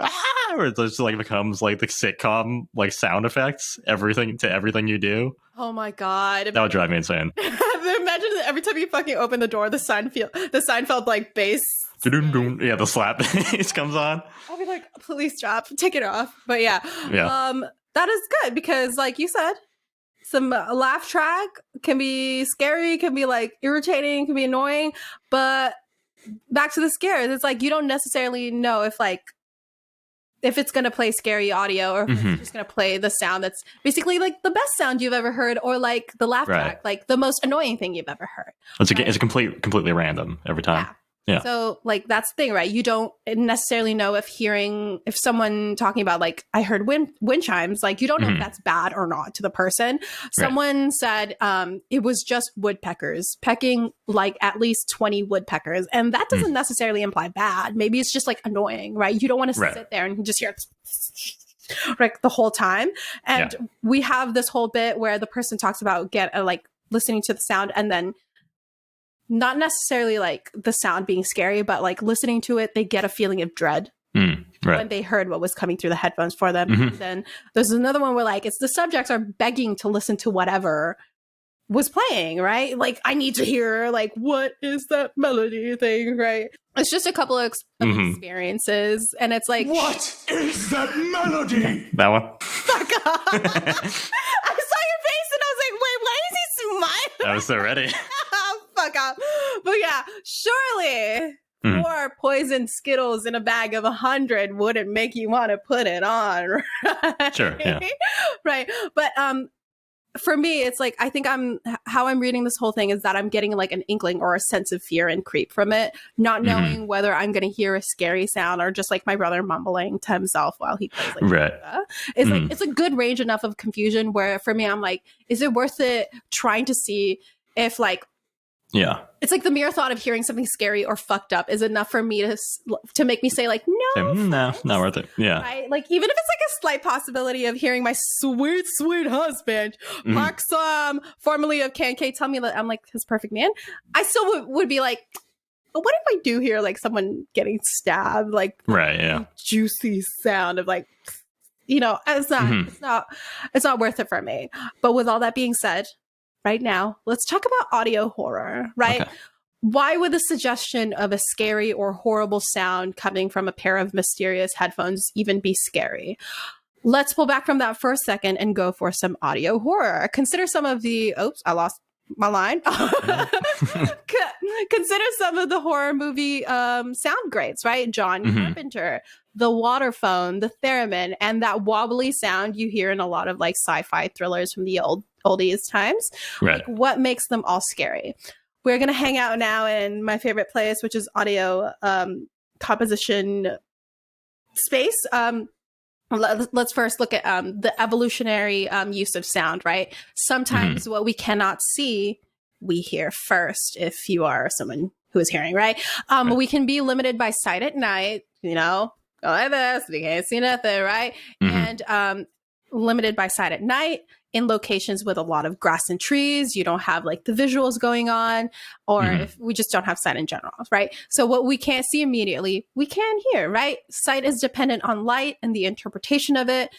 or it just like becomes like the sitcom like sound effects, everything you do. Oh my god. That would drive me insane. Imagine every time you fucking open the door, the Seinfeld like bass. Yeah, the slap bass comes on. I'll be like, please stop, take it off. But yeah. That is good because like you said, some laugh track can be scary, can be like irritating, can be annoying, but back to the scares, it's like you don't necessarily know if it's going to play scary audio or if it's just going to play the sound that's basically like the best sound you've ever heard, or like the laugh track, like the most annoying thing you've ever heard. It's completely random every time. Yeah. So like that's the thing, right? You don't necessarily know if someone talking about like I heard wind chimes, like you don't know if that's bad or not to the person. Someone said it was just woodpeckers pecking like at least 20 woodpeckers, and that doesn't necessarily imply bad. Maybe it's just like annoying, right? You don't want to sit there and just hear like the whole time. And we have this whole bit where the person talks about like listening to the sound and then not necessarily like the sound being scary, but like listening to it, they get a feeling of dread when they heard what was coming through the headphones for them. And then there's another one where like it's the subjects are begging to listen to whatever was playing, right? Like I need to hear like what is that melody thing, right? It's just a couple of experiences, and it's like, what is that melody? That one. Fuck off! I saw your face, and I was like, wait, why is he smiling? I was so ready. Fuck up. But yeah, surely 4 poison Skittles in a bag of 100 wouldn't make you want to put it on, right? Sure, yeah. Right. But for me, it's like I think how I'm reading this whole thing is that I'm getting like an inkling or a sense of fear and creep from it, not knowing whether I'm going to hear a scary sound or just like my brother mumbling to himself while he plays like it's like it's a good range enough of confusion where for me I'm like, is it worth it trying to see if like it's like the mere thought of hearing something scary or fucked up is enough for me to make me say like no, not worth it. Yeah, right? Like even if it's like a slight possibility of hearing my sweet husband Park Sam, formerly of K, tell me that I'm like his perfect man, I still would be like, but what if I do hear like someone getting stabbed, like juicy sound of like, you know, it's not worth it for me. But with all that being said, right now, let's talk about audio horror, right? Okay. Why would the suggestion of a scary or horrible sound coming from a pair of mysterious headphones even be scary? Let's pull back from that for a second and go for some audio horror. Consider some of the... Oops, I lost my line. Consider some of the horror movie sound greats, right? John Carpenter, the waterphone, the theremin, and that wobbly sound you hear in a lot of like sci-fi thrillers from the oldies times. Right. Like, what makes them all scary? We're going to hang out now in my favorite place, which is audio composition space. Let's first look at the evolutionary use of sound, right? Sometimes what we cannot see, we hear first if you are someone who is hearing, right? We can be limited by sight at night, you know, go like this, we can't see nothing, right? And limited by sight at night in locations with a lot of grass and trees. You don't have like the visuals going on, or if we just don't have sight in general, right? So what we can't see immediately, we can hear, right? Sight is dependent on light and the interpretation of it.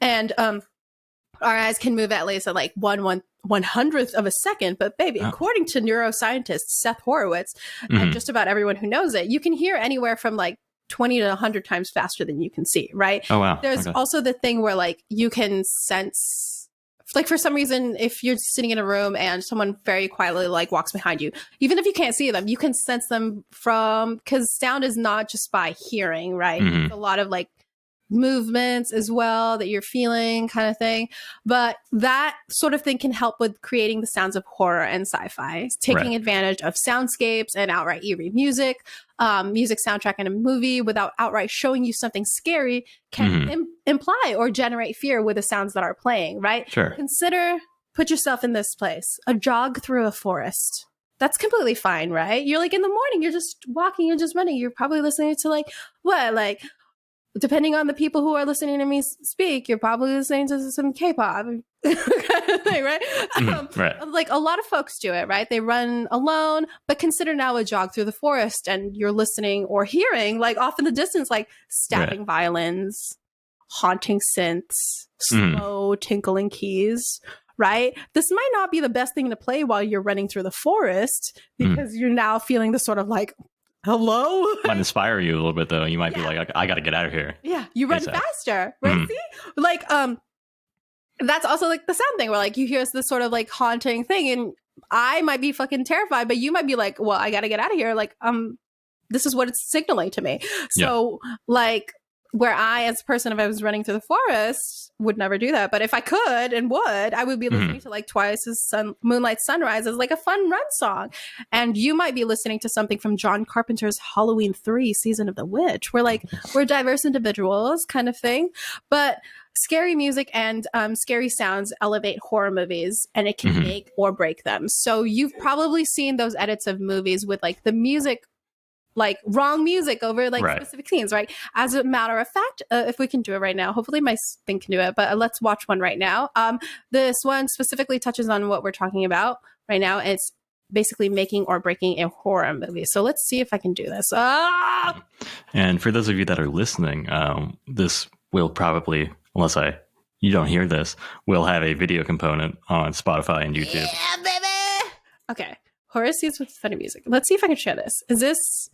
And our eyes can move at least at like 1/100th of a second. But baby, according to neuroscientist Seth Horowitz, and just about everyone who knows it, you can hear anywhere from like 20 to 100 times faster than you can see, right? Oh, wow. There's also the thing where like you can sense, like for some reason, if you're sitting in a room and someone very quietly like walks behind you, even if you can't see them, you can sense them from, because sound is not just by hearing, right? It's a lot of like movements as well that you're feeling, kind of thing. But that sort of thing can help with creating the sounds of horror and sci-fi, taking advantage of soundscapes and outright eerie music. Music soundtrack in a movie without outright showing you something scary can imply or generate fear with the sounds that are playing, right? Sure. Put yourself in this place, a jog through a forest. That's completely fine, right? You're like in the morning, you're just walking, you're just running. You're probably listening to like depending on the people who are listening to me speak, you're probably listening to some K-pop kind of thing, right? Right. Like a lot of folks do it, right? They run alone, but consider now a jog through the forest and you're listening or hearing like off in the distance, like stabbing violins, haunting synths, slow tinkling keys, right? This might not be the best thing to play while you're running through the forest because you're now feeling the sort of like, hello? Might inspire you a little bit, though. You might be like, I got to get out of here. Yeah, you run faster, right? See? Like, that's also like the sound thing where like you hear this sort of like haunting thing and I might be fucking terrified, but you might be like, well, I got to get out of here. Like, this is what it's signaling to me. So like where I, as a person, if I was running through the forest, would never do that. But if I could and would, I would be listening to like Twice's Moonlight Sunrise as like a fun run song. And you might be listening to something from John Carpenter's Halloween 3 Season of the Witch. We're diverse individuals kind of thing. But scary music and scary sounds elevate horror movies and it can make or break them. So you've probably seen those edits of movies with like the music, like wrong music over like specific scenes, right? As a matter of fact, if we can do it right now, hopefully my thing can do it, but let's watch one right now. This one specifically touches on what we're talking about right now. It's basically making or breaking a horror movie. So let's see if I can do this. And for those of you that are listening, this will probably, you don't hear this, will have a video component on Spotify and YouTube. Yeah, baby! Okay. Horror scenes with funny music. Let's see if I can share this. Is this...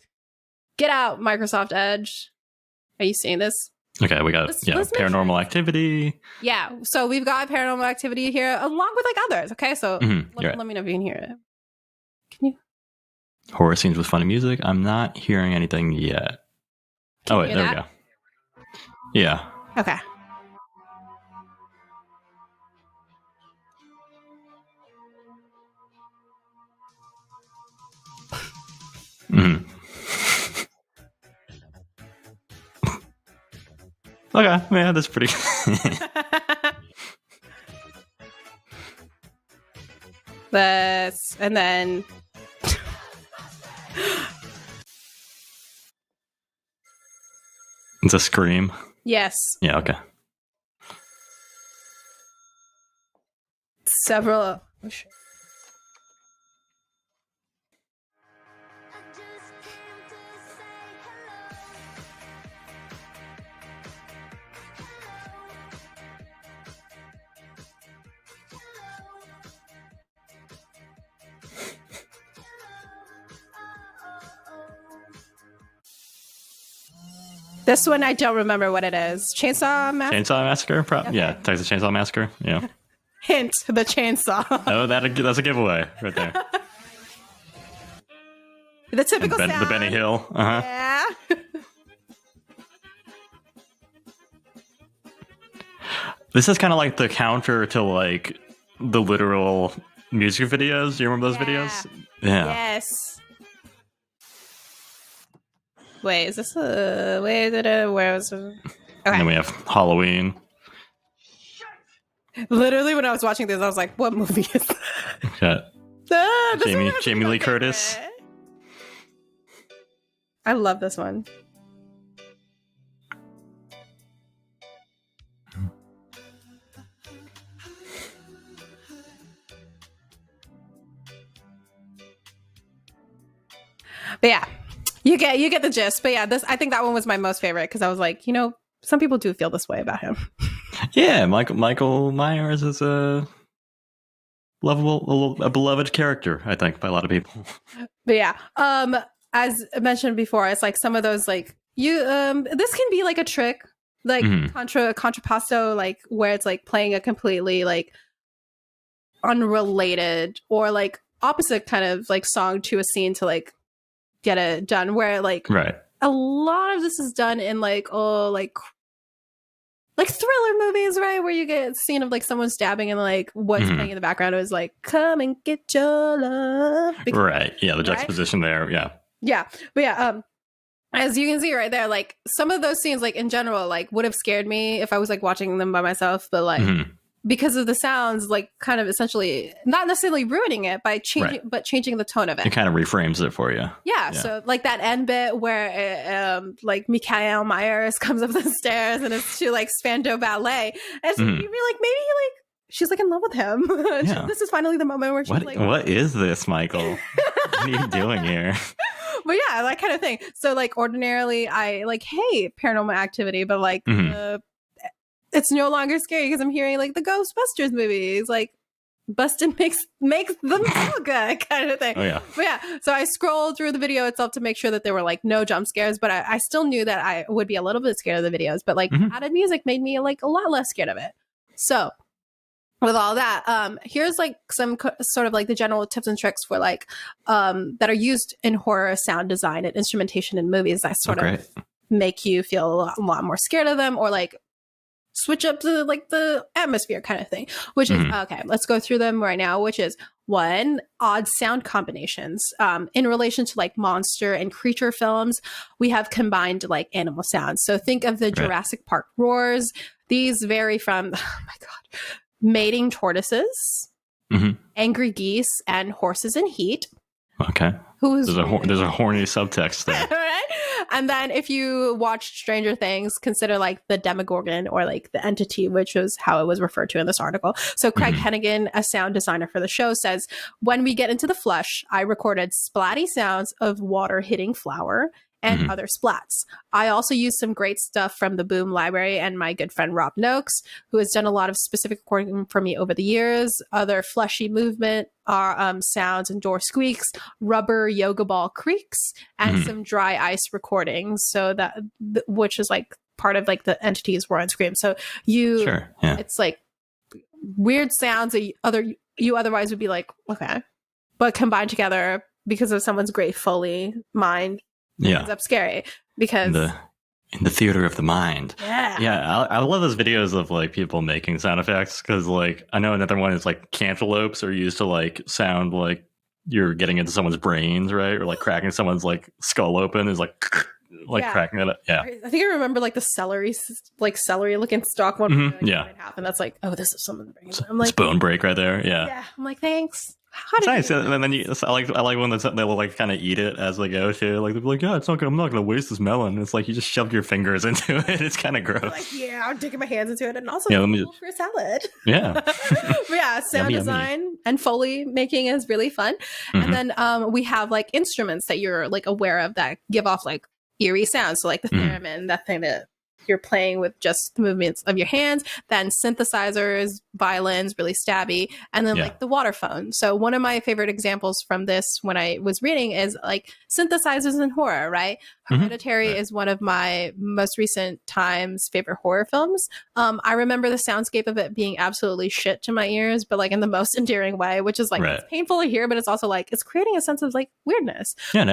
Get out, Microsoft Edge. Are you seeing this? Okay, we got let's paranormal activity. Yeah, so we've got paranormal activity here along with like others. Okay, so let me know if you can hear it. Can you? Horror scenes with funny music. I'm not hearing anything yet. Can we go. Yeah. Okay. Okay, yeah, that's pretty. And then it's a scream. Yes. Yeah. Okay. Several. Oh, shit. This one I don't remember what it is. Chainsaw Massacre? Chainsaw Massacre? Yeah, Texas Chainsaw Massacre. Yeah. Hint, the chainsaw. Oh, that's a giveaway right there. The typical sound. The Benny Hill. Yeah. This is kind of like the counter to like the literal music videos. Do you remember those videos? Yeah. Yes. Wait, is this where was it? Okay. And then we have Halloween. Literally, when I was watching this, I was like, "What movie is that?" Okay. Jamie Lee Curtis. I love this one. But yeah. You get the gist, but yeah, I think that one was my most favorite because I was like, some people do feel this way about him. Yeah, Michael Myers is a beloved character, I think, by a lot of people. But yeah, as mentioned before, it's like some of those like this can be like a trick, like contrapposto, like where it's like playing a completely like unrelated or like opposite kind of like song to a scene to like get it done, where like a lot of this is done in like like thriller movies, right? Where you get a scene of like someone stabbing and like what's playing in the background is like, come and get your love. Right. Yeah. The juxtaposition there. Yeah. Yeah. But yeah, as you can see right there, like some of those scenes, like in general, like would have scared me if I was like watching them by myself, but like because of the sounds, like kind of essentially not necessarily ruining it by changing, but changing the tone of it. It kind of reframes it for you. Yeah. So like that end bit where like Mikael Myers comes up the stairs and it's to like Spandau Ballet. And so you'd be like, maybe like she's like in love with him. This is finally the moment where she's like, what is this, Michael? What are you doing here? But yeah, that kind of thing. So like ordinarily I like hate Paranormal Activity, but like it's no longer scary because I'm hearing like the Ghostbusters movies, like busted makes them feel good kind of thing. Oh yeah. But yeah, so I scrolled through the video itself to make sure that there were like no jump scares, but I still knew that I would be a little bit scared of the videos, but like added music made me like a lot less scared of it. So with all that, here's like some sort of like the general tips and tricks for like that are used in horror sound design and instrumentation in movies that sort of make you feel a lot more scared of them or like switch up to like the atmosphere kind of thing, which is okay. Let's go through them right now, which is one, odd sound combinations. In relation to like monster and creature films, we have combined like animal sounds. So think of the Jurassic Park roars. These vary from, oh my God, mating tortoises, angry geese, and horses in heat. Okay. There's a horny subtext there. Right? And then if you watched Stranger Things, consider like the Demogorgon or like the entity, which is how it was referred to in this article. So Craig Hennigan, a sound designer for the show, says, when we get into the flesh, I recorded splatty sounds of water hitting flour and other splats. I also used some great stuff from the Boom Library and my good friend Rob Noakes, who has done a lot of specific recording for me over the years. Other fleshy movement are sounds and door squeaks, rubber yoga ball creaks, and some dry ice recordings. So that, which is like part of like the entities were on screen. So it's like weird sounds that you otherwise would be like, okay, but combined together because of someone's great Foley mind. Ends up scary because in the theater of the mind. I love those videos of like people making sound effects because like I know another one is like cantaloupes are used to like sound like you're getting into someone's brains, right? Or like cracking someone's like skull open is like cracking it up. I think I remember like the celery looking stalk one like, in half, and that's like, oh, this is someone's brain. I'm like, it's bone break right there. Yeah. I'm like, thanks. It's nice, and then I like when they'll like kind of eat it as they go too. Like they'll be like, "Yeah, I'm not gonna waste this melon." It's like you just shoved your fingers into it. It's kind of gross. Like, I'm digging my hands into it, and also for a salad. Yeah, but sound design and Foley making is really fun. And then we have like instruments that you're like aware of that give off like eerie sounds. So like the theremin, that thing that you're playing with just the movements of your hands, then synthesizers, violins, really stabby, and then like the water phone. So one of my favorite examples from this when I was reading is like synthesizers in horror, right? Hereditary is one of my most recent times favorite horror films. I remember the soundscape of it being absolutely shit to my ears, but like in the most endearing way, which is like it's painful to hear, but it's also like it's creating a sense of like weirdness. And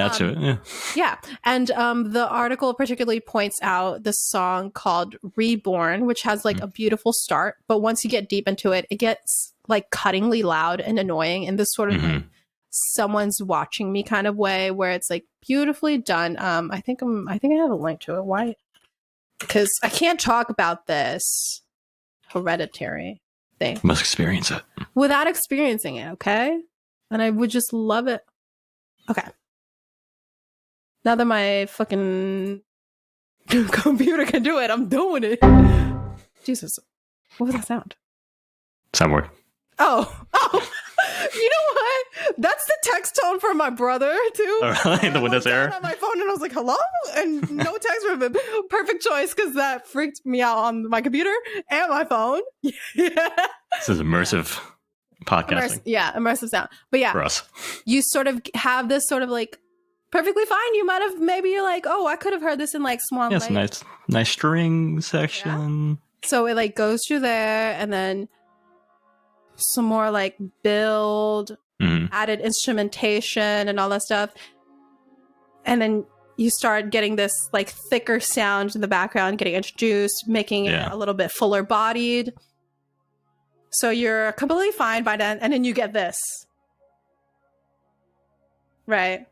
the article particularly points out the song called Reborn, which has like a beautiful start, but once you get deep into it, it gets like cuttingly loud and annoying in this sort of like someone's watching me kind of way where it's like beautifully done. I think I have a link to it. Why? Because I can't talk about this Hereditary thing. You must experience it without experiencing it, okay? And I would just love it. Okay. Now that my fucking computer can do it, I'm doing it. Jesus. What was that sound? Soundboard. Oh. You know what? That's the text tone from my brother too. Oh, really? The Windows error on my phone, and I was like, "Hello," and no text from him. Perfect choice because that freaked me out on my computer and my phone. This is immersive podcasting. Immersive sound. But for us, you sort of have this sort of like perfectly fine. You might have you're like, "Oh, I could have heard this in like Swan Lake." nice string section. So it like goes through there, and then some more like build, added instrumentation and all that stuff. And then you start getting this like thicker sound in the background getting introduced, making it a little bit fuller bodied. So you're completely fine by then, and then you get this. Right.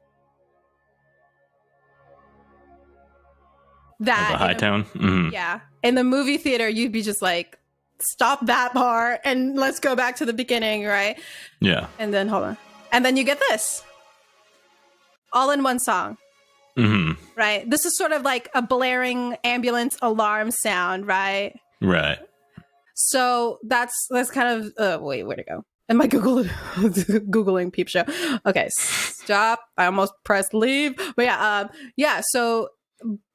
That the high tone. Mm-hmm. Yeah. In the movie theater, you'd be just like, stop that part and let's go back to the beginning, right? Yeah. And then hold on. And then you get this. All in one song. Mm-hmm. Right? This is sort of like a blaring ambulance alarm sound, right? Right. So that's kind of wait, where'd it go? Am I Googling Peep Show? Okay, stop. I almost pressed leave. But so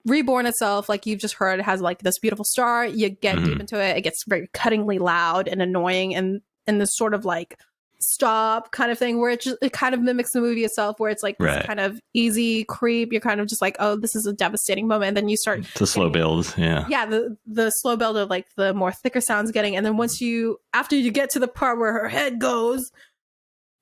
Reborn itself, like you've just heard, it has like this beautiful start. You get deep into it. It gets very cuttingly loud and annoying, and this sort of like stop kind of thing where it kind of mimics the movie itself, where it's like this kind of easy creep. You're kind of just like, oh, this is a devastating moment. And then you start the slow build. Yeah, the slow build of like the more thicker sounds getting, and then after you get to the part where her head goes,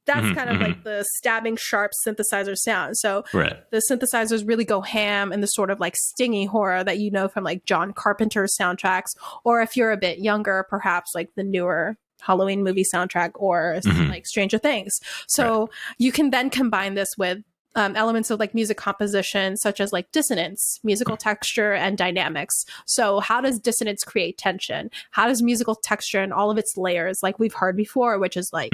that's kind of like the stabbing sharp synthesizer sound. So the synthesizers really go ham in the sort of like stingy horror that you know from like John Carpenter's soundtracks, or if you're a bit younger, perhaps like the newer Halloween movie soundtrack or like Stranger Things. So you can then combine this with elements of like music composition, such as like dissonance, musical texture, and dynamics. So how does dissonance create tension? How does musical texture and all of its layers, like we've heard before, which is like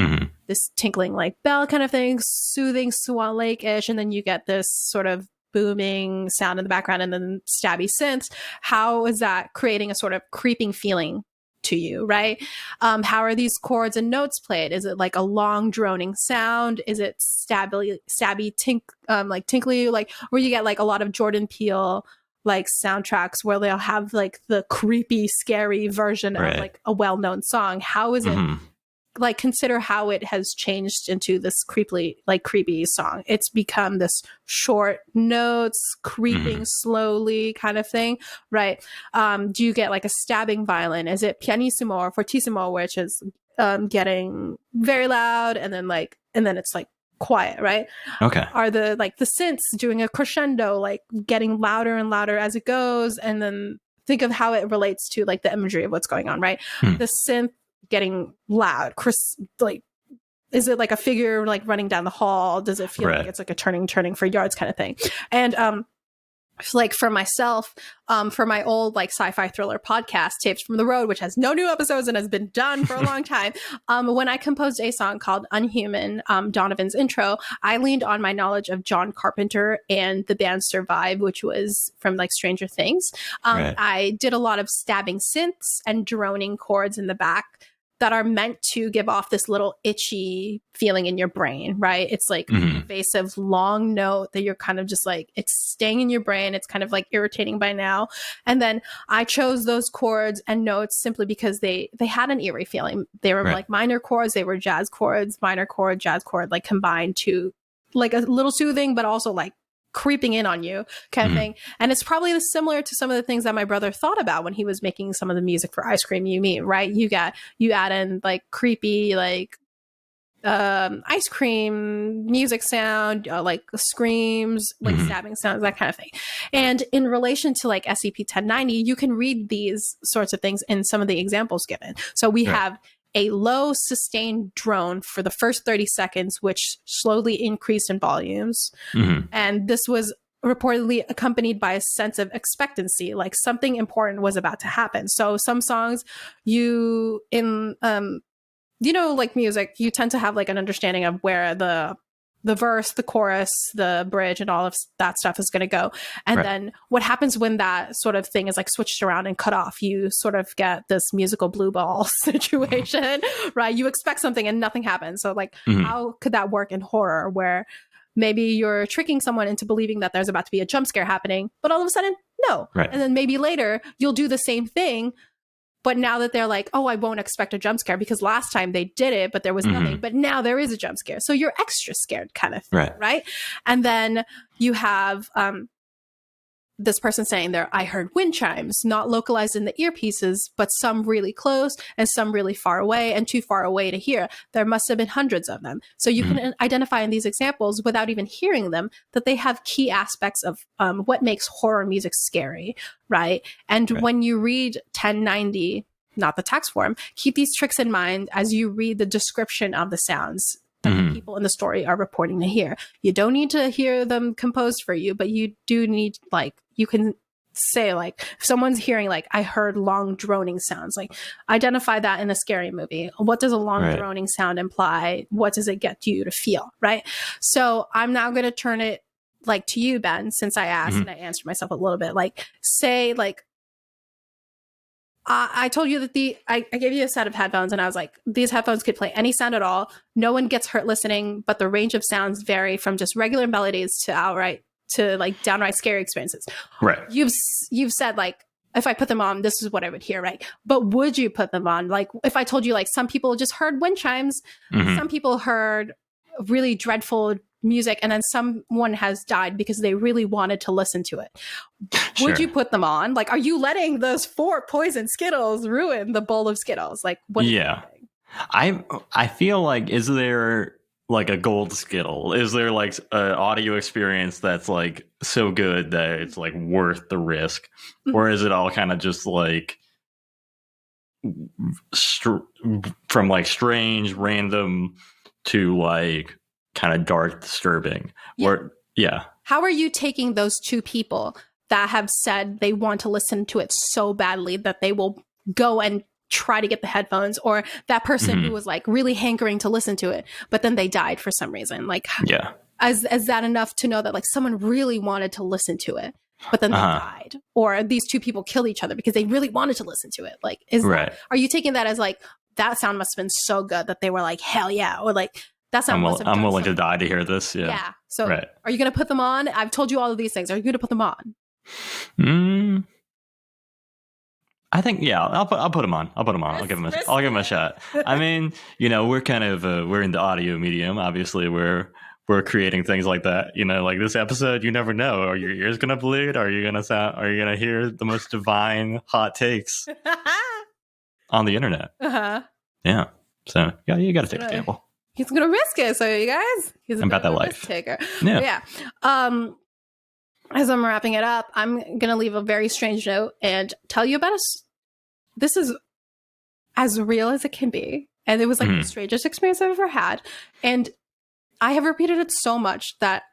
this tinkling like bell kind of thing, soothing Swan Lake-ish, and then you get this sort of booming sound in the background and then stabby synths. How is that creating a sort of creeping feeling to you, right? How are these chords and notes played? Is it like a long droning sound? Is it stabby like tinkly, like where you get like a lot of Jordan Peele like soundtracks where they'll have like the creepy, scary version of like a well-known song? How is it like, consider how it has changed into this creepy song. It's become this short notes, creeping slowly kind of thing, right? Do you get like a stabbing violin? Is it pianissimo or fortissimo, which is getting very loud and then it's like quiet, right? Okay. Are the synths doing a crescendo, like getting louder and louder as it goes? And then think of how it relates to like the imagery of what's going on, right? The synth getting loud, like, is it like a figure like running down the hall? Does it feel like it's like a turning for yards kind of thing? And like for myself, for my old like sci-fi thriller podcast, Tapes from the Road, which has no new episodes and has been done for a long time, when I composed a song called Unhuman, Donovan's Intro, I leaned on my knowledge of John Carpenter and the band Survive, which was from like Stranger Things. I did a lot of stabbing synths and droning chords in the back that are meant to give off this little itchy feeling in your brain, right? It's like invasive long note that you're kind of just like, it's staying in your brain. It's kind of like irritating by now. And then I chose those chords and notes simply because they had an eerie feeling. They were like minor chords. They were jazz chords, minor chord, jazz chord, like combined to like a little soothing, but also like creeping in on you kind of thing. And it's probably similar to some of the things that my brother thought about when he was making some of the music for Ice Cream You Me, right? You add in like creepy like ice cream music sound, like screams, like stabbing sounds, that kind of thing. And in relation to like SCP-1090, you can read these sorts of things in some of the examples given. So we have a low sustained drone for the first 30 seconds, which slowly increased in volumes. And this was reportedly accompanied by a sense of expectancy, like something important was about to happen. So some songs like music, you tend to have like an understanding of where the verse, the chorus, the bridge, and all of that stuff is going to go. And then what happens when that sort of thing is like switched around and cut off? You sort of get this musical blue ball situation, right? You expect something and nothing happens. So like, how could that work in horror where maybe you're tricking someone into believing that there's about to be a jump scare happening, but all of a sudden, no. And then maybe later you'll do the same thing. But now that they're like, oh, I won't expect a jump scare because last time they did it, but there was nothing. But now there is a jump scare. So you're extra scared kind of thing, right? And then you have this person saying there, I heard wind chimes, not localized in the earpieces, but some really close and some really far away and too far away to hear. There must have been hundreds of them. So you can identify in these examples without even hearing them that they have key aspects of what makes horror music scary, right? And when you read 1090, not the text form, keep these tricks in mind as you read the description of the sounds that the people in the story are reporting to hear. You don't need to hear them composed for you, but you do need, like, you can say, like, if someone's hearing, like, I heard long droning sounds, like, identify that in a scary movie. What does a long droning sound imply? What does it get you to feel, right? So I'm now going to turn it, like, to you, Ben, since I asked and I answered myself a little bit. Like, say, like, I told you that I gave you a set of headphones and I was like, these headphones could play any sound at all. No one gets hurt listening, but the range of sounds vary from just regular melodies to like downright scary experiences. Right. You've said, like, if I put them on, this is what I would hear, right? But would you put them on? Like, if I told you, like, some people just heard wind chimes, some people heard really dreadful music, and then someone has died because they really wanted to listen to it. Would you put them on? Like, are you letting those 4 poison Skittles ruin the bowl of Skittles? Like, what? Yeah, I feel like, is there like a gold Skittle? Is there like an audio experience that's like so good that it's like worth the risk, or is it all kind of just like from like strange, random to like kind of dark, disturbing? Or how are you taking those 2 people that have said they want to listen to it so badly that they will go and try to get the headphones, or that person who was like really hankering to listen to it, but then they died for some reason? Like, is that enough to know that, like, someone really wanted to listen to it, but then they died? Or these 2 people killed each other because they really wanted to listen to it? Like, are you taking that as like, that sound must have been so good that they were like, hell yeah, or like, I'm willing to die to hear this. Yeah. So are you going to put them on? I've told you all of these things. Are you going to put them on? I think, I'll put them on. I'll give them a shot. I mean, you know, we're kind of, we're in the audio medium. Obviously we're creating things like that, you know, like this episode, you never know. Are your ears going to bleed? Are you going to hear the most divine hot takes on the internet? Yeah. So you got to take a gamble. He's gonna risk it, so you guys. He's about that life taker. Yeah. As I'm wrapping it up, I'm gonna leave a very strange note and tell you about this is as real as it can be, and it was like the strangest experience I've ever had, and I have repeated it so much that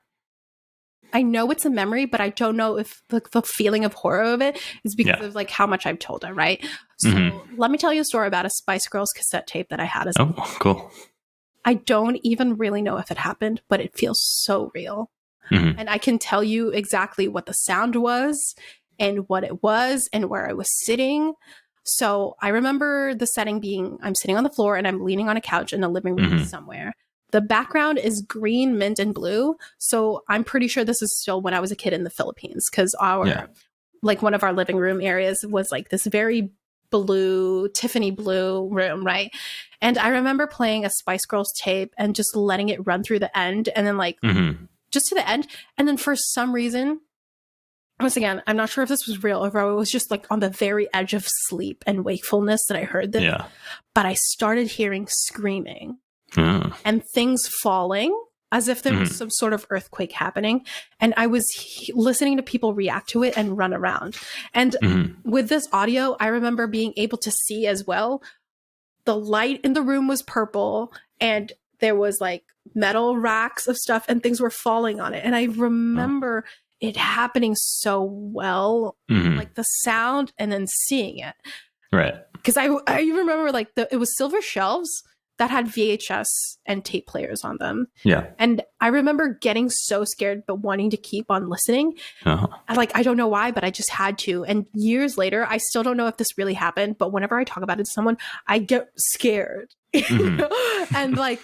I know it's a memory, but I don't know if the feeling of horror of it is because of like how much I've told it. Right. So let me tell you a story about a Spice Girls cassette tape that I had as cool. I don't even really know if it happened, but it feels so real. And I can tell you exactly what the sound was and what it was and where I was sitting. So I remember the setting being, I'm sitting on the floor and I'm leaning on a couch in a living room somewhere. The background is green, mint, and blue. So I'm pretty sure this is still when I was a kid in the Philippines, because like one of our living room areas was like this very blue, Tiffany blue room, right? And I remember playing a Spice Girls tape and just letting it run through the end, and then like just to the end. And then for some reason, once again, I'm not sure if this was real or if I was just like on the very edge of sleep and wakefulness that I heard this. But I started hearing screaming and things falling as if there was some sort of earthquake happening. And I was listening to people react to it and run around. And with this audio, I remember being able to see as well. The light in the room was purple, and there was like metal racks of stuff and things were falling on it. And I remember it happening so well, like the sound and then seeing it. Right. Because I remember like it was silver shelves that had VHS and tape players on them. Yeah. And I remember getting so scared, but wanting to keep on listening. I don't know why, but I just had to. And years later, I still don't know if this really happened, but whenever I talk about it to someone, I get scared. You know? And like,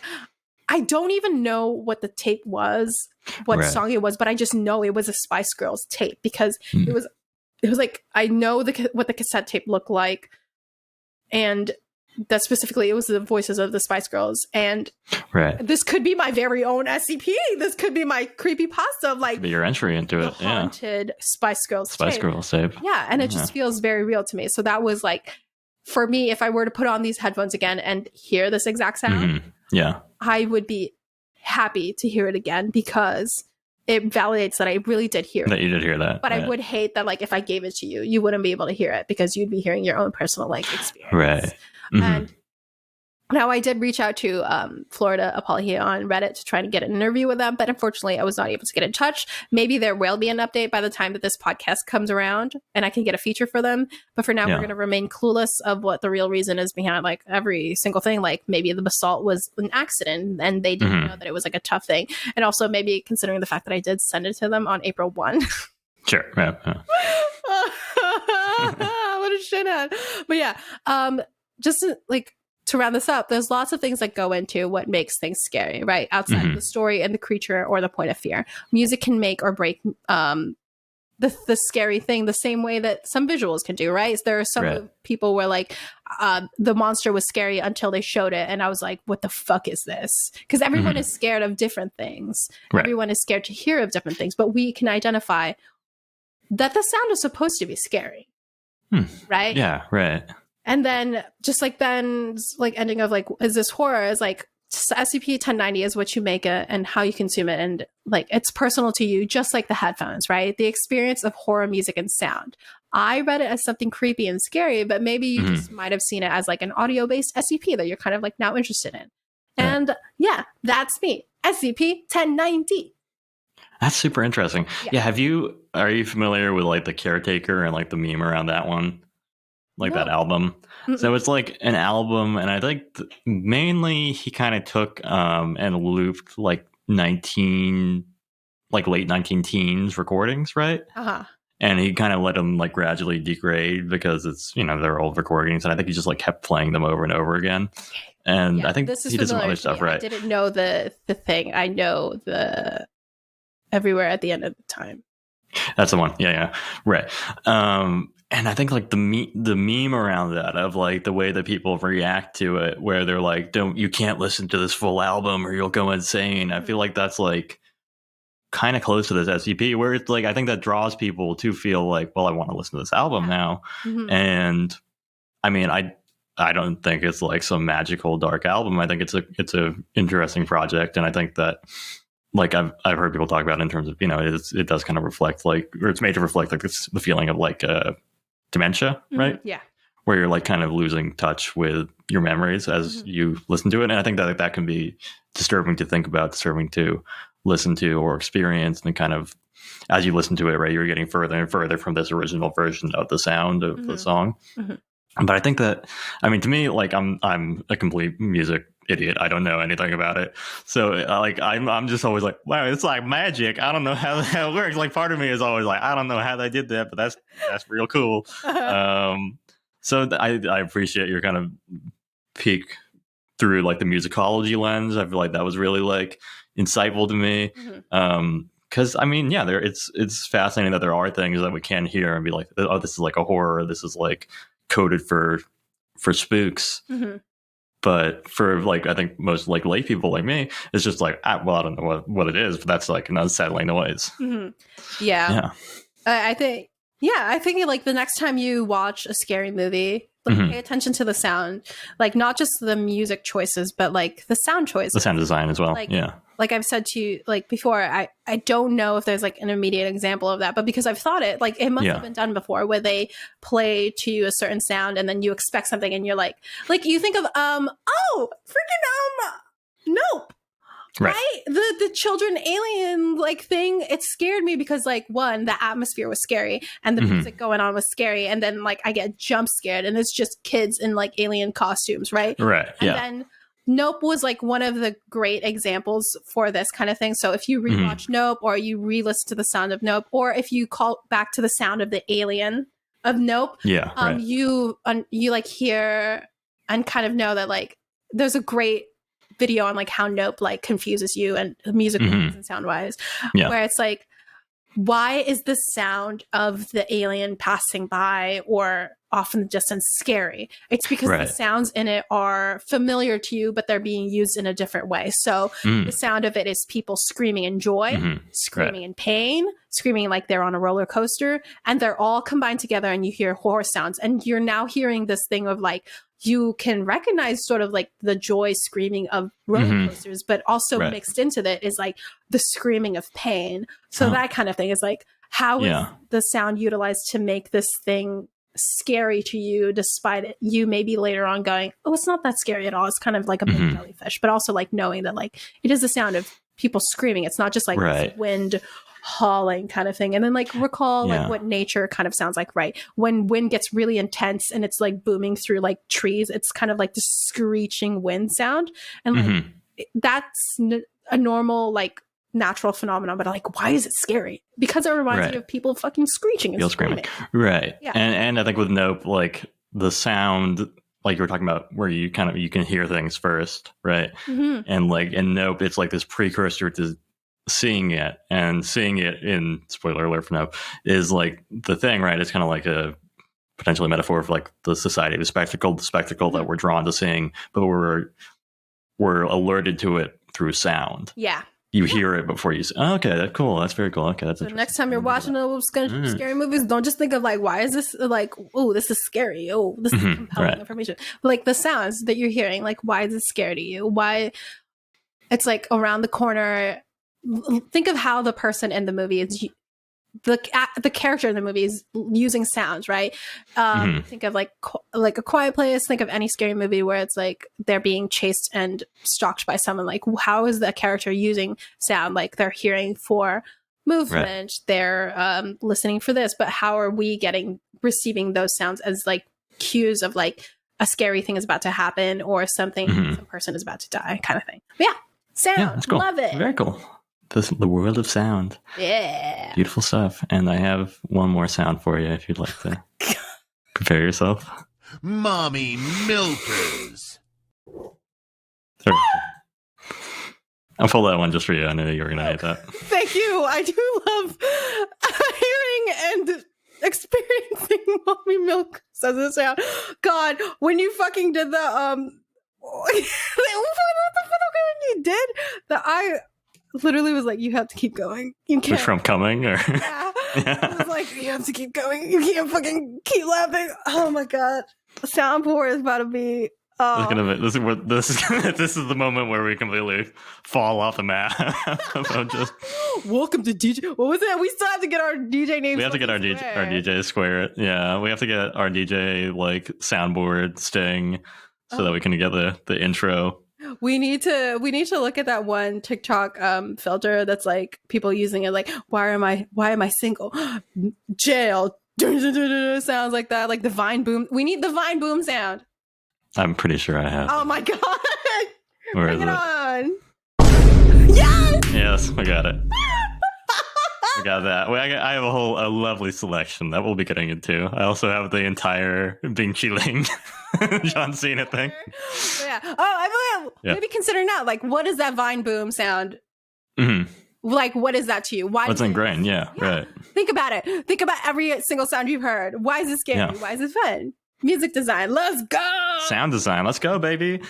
I don't even know what the tape was, what song it was, but I just know it was a Spice Girls tape because it was like, I know what the cassette tape looked like. And that specifically it was the voices of the Spice Girls, and this could be my very own SCP. This could be my creepypasta of like could be your entry into the it. Haunted Spice Girls tape. Yeah, and it just feels very real to me. So that was like, for me, if I were to put on these headphones again and hear this exact sound, I would be happy to hear it again because it validates that I really did hear that you did hear that. But I would hate that, like, if I gave it to you, you wouldn't be able to hear it because you'd be hearing your own personal like experience. Right. And now I did reach out to Florida Apologia on Reddit to try to get an interview with them, but unfortunately I was not able to get in touch. Maybe there will be an update by the time that this podcast comes around and I can get a feature for them. But for now, we're going to remain clueless of what the real reason is behind like every single thing. Like maybe the basalt was an accident and they didn't know that it was like a tough thing. And also maybe considering the fact that I did send it to them on April 1. Sure. Yeah. What a shithead. But yeah, just like to round this up, there's lots of things that go into what makes things scary, right? Outside of the story and the creature or the point of fear. Music can make or break the scary thing the same way that some visuals can do, right? There are some people where like the monster was scary until they showed it and I was like, what the fuck is this? Because everyone is scared of different things. Everyone is scared to hear of different things, but we can identify that the sound is supposed to be scary. Right? Yeah, right. And then just like Ben's like ending of like, is this horror? Is like SCP-1090 is what you make it and how you consume it. And like, it's personal to you, just like the headphones, right? The experience of horror music and sound. I read it as something creepy and scary, but maybe you just might have seen it as like an audio-based SCP that you're kind of like now interested in. And yeah, that's me. SCP-1090. That's super interesting. Yeah. Are you familiar with like the Caretaker and like the meme around that one? Like that album. So it's like an album, and I think mainly he kind of took and looped like late 19 teens recordings, right? And he kind of let them like gradually degrade because it's, they're old recordings, and I think he just like kept playing them over and over again. And I think he did some other stuff, right? I didn't know the thing. I know the everywhere at the end of the time. That's the one. Yeah. Right. And I think like the meme around that of like the way that people react to it, where they're like, you can't listen to this full album or you'll go insane. I feel like that's like kind of close to this SCP, where it's like, I think that draws people to feel like, well, I want to listen to this album now. And I mean, I don't think it's like some magical dark album. I think it's a interesting project. And I think that like I've heard people talk about it in terms of, it does kind of reflect like, or it's made to reflect like the feeling of like dementia, right? Yeah. Where you're like kind of losing touch with your memories as you listen to it. And I think that can be disturbing to think about, disturbing to listen to or experience. And kind of as you listen to it, right, you're getting further and further from this original version of the sound of the song. But I think that, I mean, to me, like I'm a complete music idiot. I don't know anything about it. So like I'm just always like, wow, it's like magic. I don't know how it works. Like part of me is always like, I don't know how they did that, but that's real cool. So I appreciate your kind of peek through like the musicology lens. I feel like that was really like insightful to me. Because I mean, yeah, it's fascinating that there are things that we can hear and be like, oh, this is like a horror. This is like coded for spooks. But for like, I think most like lay people like me, it's just like, well, I don't know what it is, but that's like an unsettling noise. Yeah. I think like the next time you watch a scary movie, like pay attention to the sound, like not just the music choices, but like the sound choices, the sound design as well. Like I've said to you like before, I don't know if there's like an immediate example of that, but because I've thought it, like it must have been done before, where they play to you a certain sound and then you expect something and you're like you think of Nope. Right? The children alien like thing, it scared me because like one, the atmosphere was scary and the music going on was scary, and then like I get jump scared and it's just kids in like alien costumes, right? And then Nope was like one of the great examples for this kind of thing. So if you rewatch Nope, or you re-listen to the sound of Nope, or if you call back to the sound of the alien of Nope, you like hear and kind of know that like there's a great video on like how Nope like confuses you and music and sound wise, where it's like, why is the sound of the alien passing by or off in the distance scary. It's because Right. the sounds in it are familiar to you, but they're being used in a different way. So the sound of it is people screaming in joy, screaming in pain, screaming like they're on a roller coaster, and they're all combined together, and you hear horror sounds. And you're now hearing this thing of like, you can recognize sort of like the joy screaming of roller coasters, but also mixed into that is like the screaming of pain. So that kind of thing is like, how is the sound utilized to make this thing scary to you, despite it, you maybe later on going, oh, it's not that scary at all. It's kind of like a big jellyfish, but also like knowing that like it is the sound of people screaming. It's not just like this wind howling kind of thing. And then like recall like what nature kind of sounds like, right? When wind gets really intense and it's like booming through like trees, it's kind of like the screeching wind sound. And like that's a normal like natural phenomenon, but like, why is it scary? Because it reminds me of people fucking screeching and screaming. Right. Yeah. And I think with Nope, like the sound, like you were talking about, where you kind of, you can hear things first, right? And like in Nope, it's like this precursor to seeing it, and seeing it in, spoiler alert for Nope, is like the thing, right? It's kind of like a potentially metaphor for like the society of the spectacle that we're drawn to seeing, but we're alerted to it through sound. Yeah. You hear it before you say, oh, okay, that's cool. That's very cool. Okay, that's so next time you're watching those scary movies, don't just think of like, why is this like, oh, this is scary. Oh, this is compelling information. Like the sounds that you're hearing, like, why is it scary to you? Why it's like around the corner. Think of how the person in the movie is, the character in the movie is using sounds, right? Think of like A Quiet Place. Think of any scary movie where it's like they're being chased and stalked by someone. Like, how is the character using sound? Like they're hearing for movement, they're listening for this, but how are we receiving those sounds as like cues of like a scary thing is about to happen or something, some person is about to die, kind of thing. But yeah, sound, that's cool. Love it. Very cool. The world of sound. Yeah. Beautiful stuff. And I have one more sound for you if you'd like to prepare yourself. Mommy milkers. Sorry. I'll pull that one just for you. I knew you were going to hate that. Thank you. I do love hearing and experiencing mommy milk as a sound. God, when you fucking did the what the fuck you did that, I literally was like, you have to keep going. You can't. Which from coming or Yeah. I was like, you have to keep going. You can't fucking keep laughing. Oh my god. Soundboard is about to be this is the moment where we completely fall off the map. Just welcome to DJ. What was it? We still have to get our DJ name. We have to get our DJ square. Yeah, we have to get our DJ like soundboard sting so that we can get the intro. We need to look at that one TikTok filter that's like people using it like, why am I single? Jail. Sounds like that, like the Vine boom. We need the Vine boom sound. I'm pretty sure I have. Oh my god. Where Bring is it it? on. Yes! Yes, I got it. I got that. Well, I have a lovely selection that we'll be getting into. I also have the entire Bing Chi Ling John Cena thing. Yeah. Oh, I believe. Maybe consider now. Like, what is that Vine boom sound? Like, what is that to you? Why? What's ingrained? Yeah, right. Think about it. Think about every single sound you've heard. Why is it scary? Yeah. Why is it fun? Music design. Let's go. Sound design. Let's go, baby.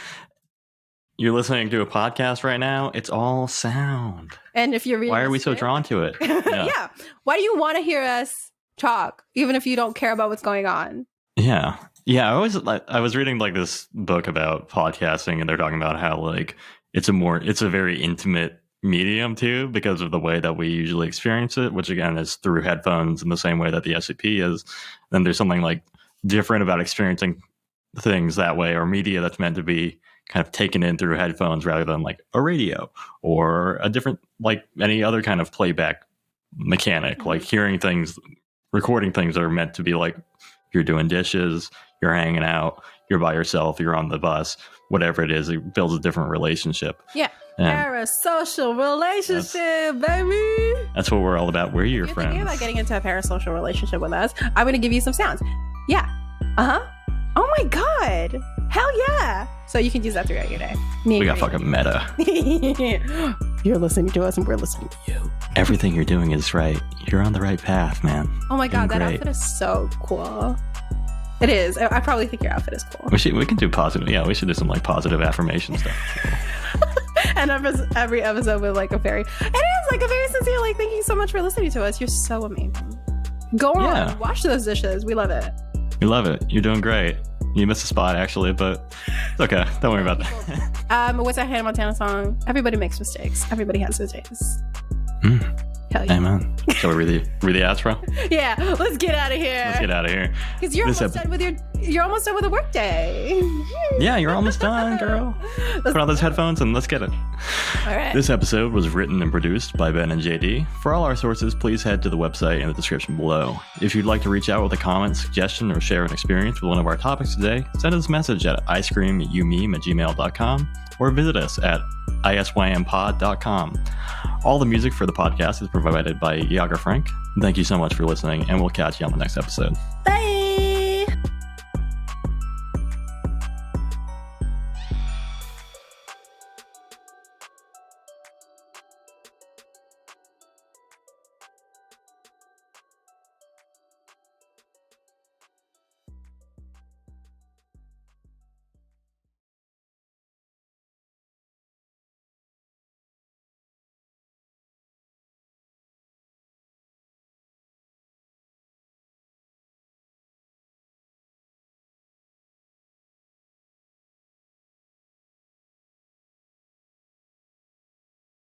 You're listening to a podcast right now. It's all sound. And if you're really why are we so drawn to it? Yeah. Why do you want to hear us talk, even if you don't care about what's going on? Yeah. I was reading like this book about podcasting, and they're talking about how like it's a very intimate medium too, because of the way that we usually experience it, which again is through headphones in the same way that the SCP is. Then there's something like different about experiencing things that way, or media that's meant to be kind of taken in through headphones rather than like a radio or a different, like any other kind of playback mechanic, like hearing things, recording things that are meant to be like you're doing dishes, you're hanging out, you're by yourself, you're on the bus, whatever it is, it builds a different relationship. Yeah. Parasocial relationship, baby. That's what we're all about. We're your friends. Thinking about getting into a parasocial relationship with us, I'm going to give you some sounds. Yeah. Oh my god. Hell yeah. So you can use that throughout your day. We got fucking meta. You're listening to us and we're listening to you. Everything you're doing is right. You're on the right path, man. Oh my god, that outfit is so cool. It is. I probably think your outfit is cool. We can do positive. Yeah, we should do some like positive affirmation stuff. And every episode with like a very, it is like a very sincere, like, thank you so much for listening to us. You're so amazing. Go on, wash those dishes. We love it. We love it. You're doing great. You missed a spot actually, but it's okay. Don't worry about that. What's that Hannah Montana song? Everybody makes mistakes. Everybody has those days. Hell yeah. Amen. Shall we read the outro? Yeah, let's get out of here. Let's get out of here. Because you're almost done with a work day. Yeah, you're almost done, girl. Put on those headphones and let's get it. All right. This episode was written and produced by Ben and JD. For all our sources, please head to the website in the description below. If you'd like to reach out with a comment, suggestion, or share an experience with one of our topics today, send us a message at icecreamumeme@gmail.com or visit us at isympod.com. All the music for the podcast is provided by Yager Frank. Thank you so much for listening, and we'll catch you on the next episode. Bye.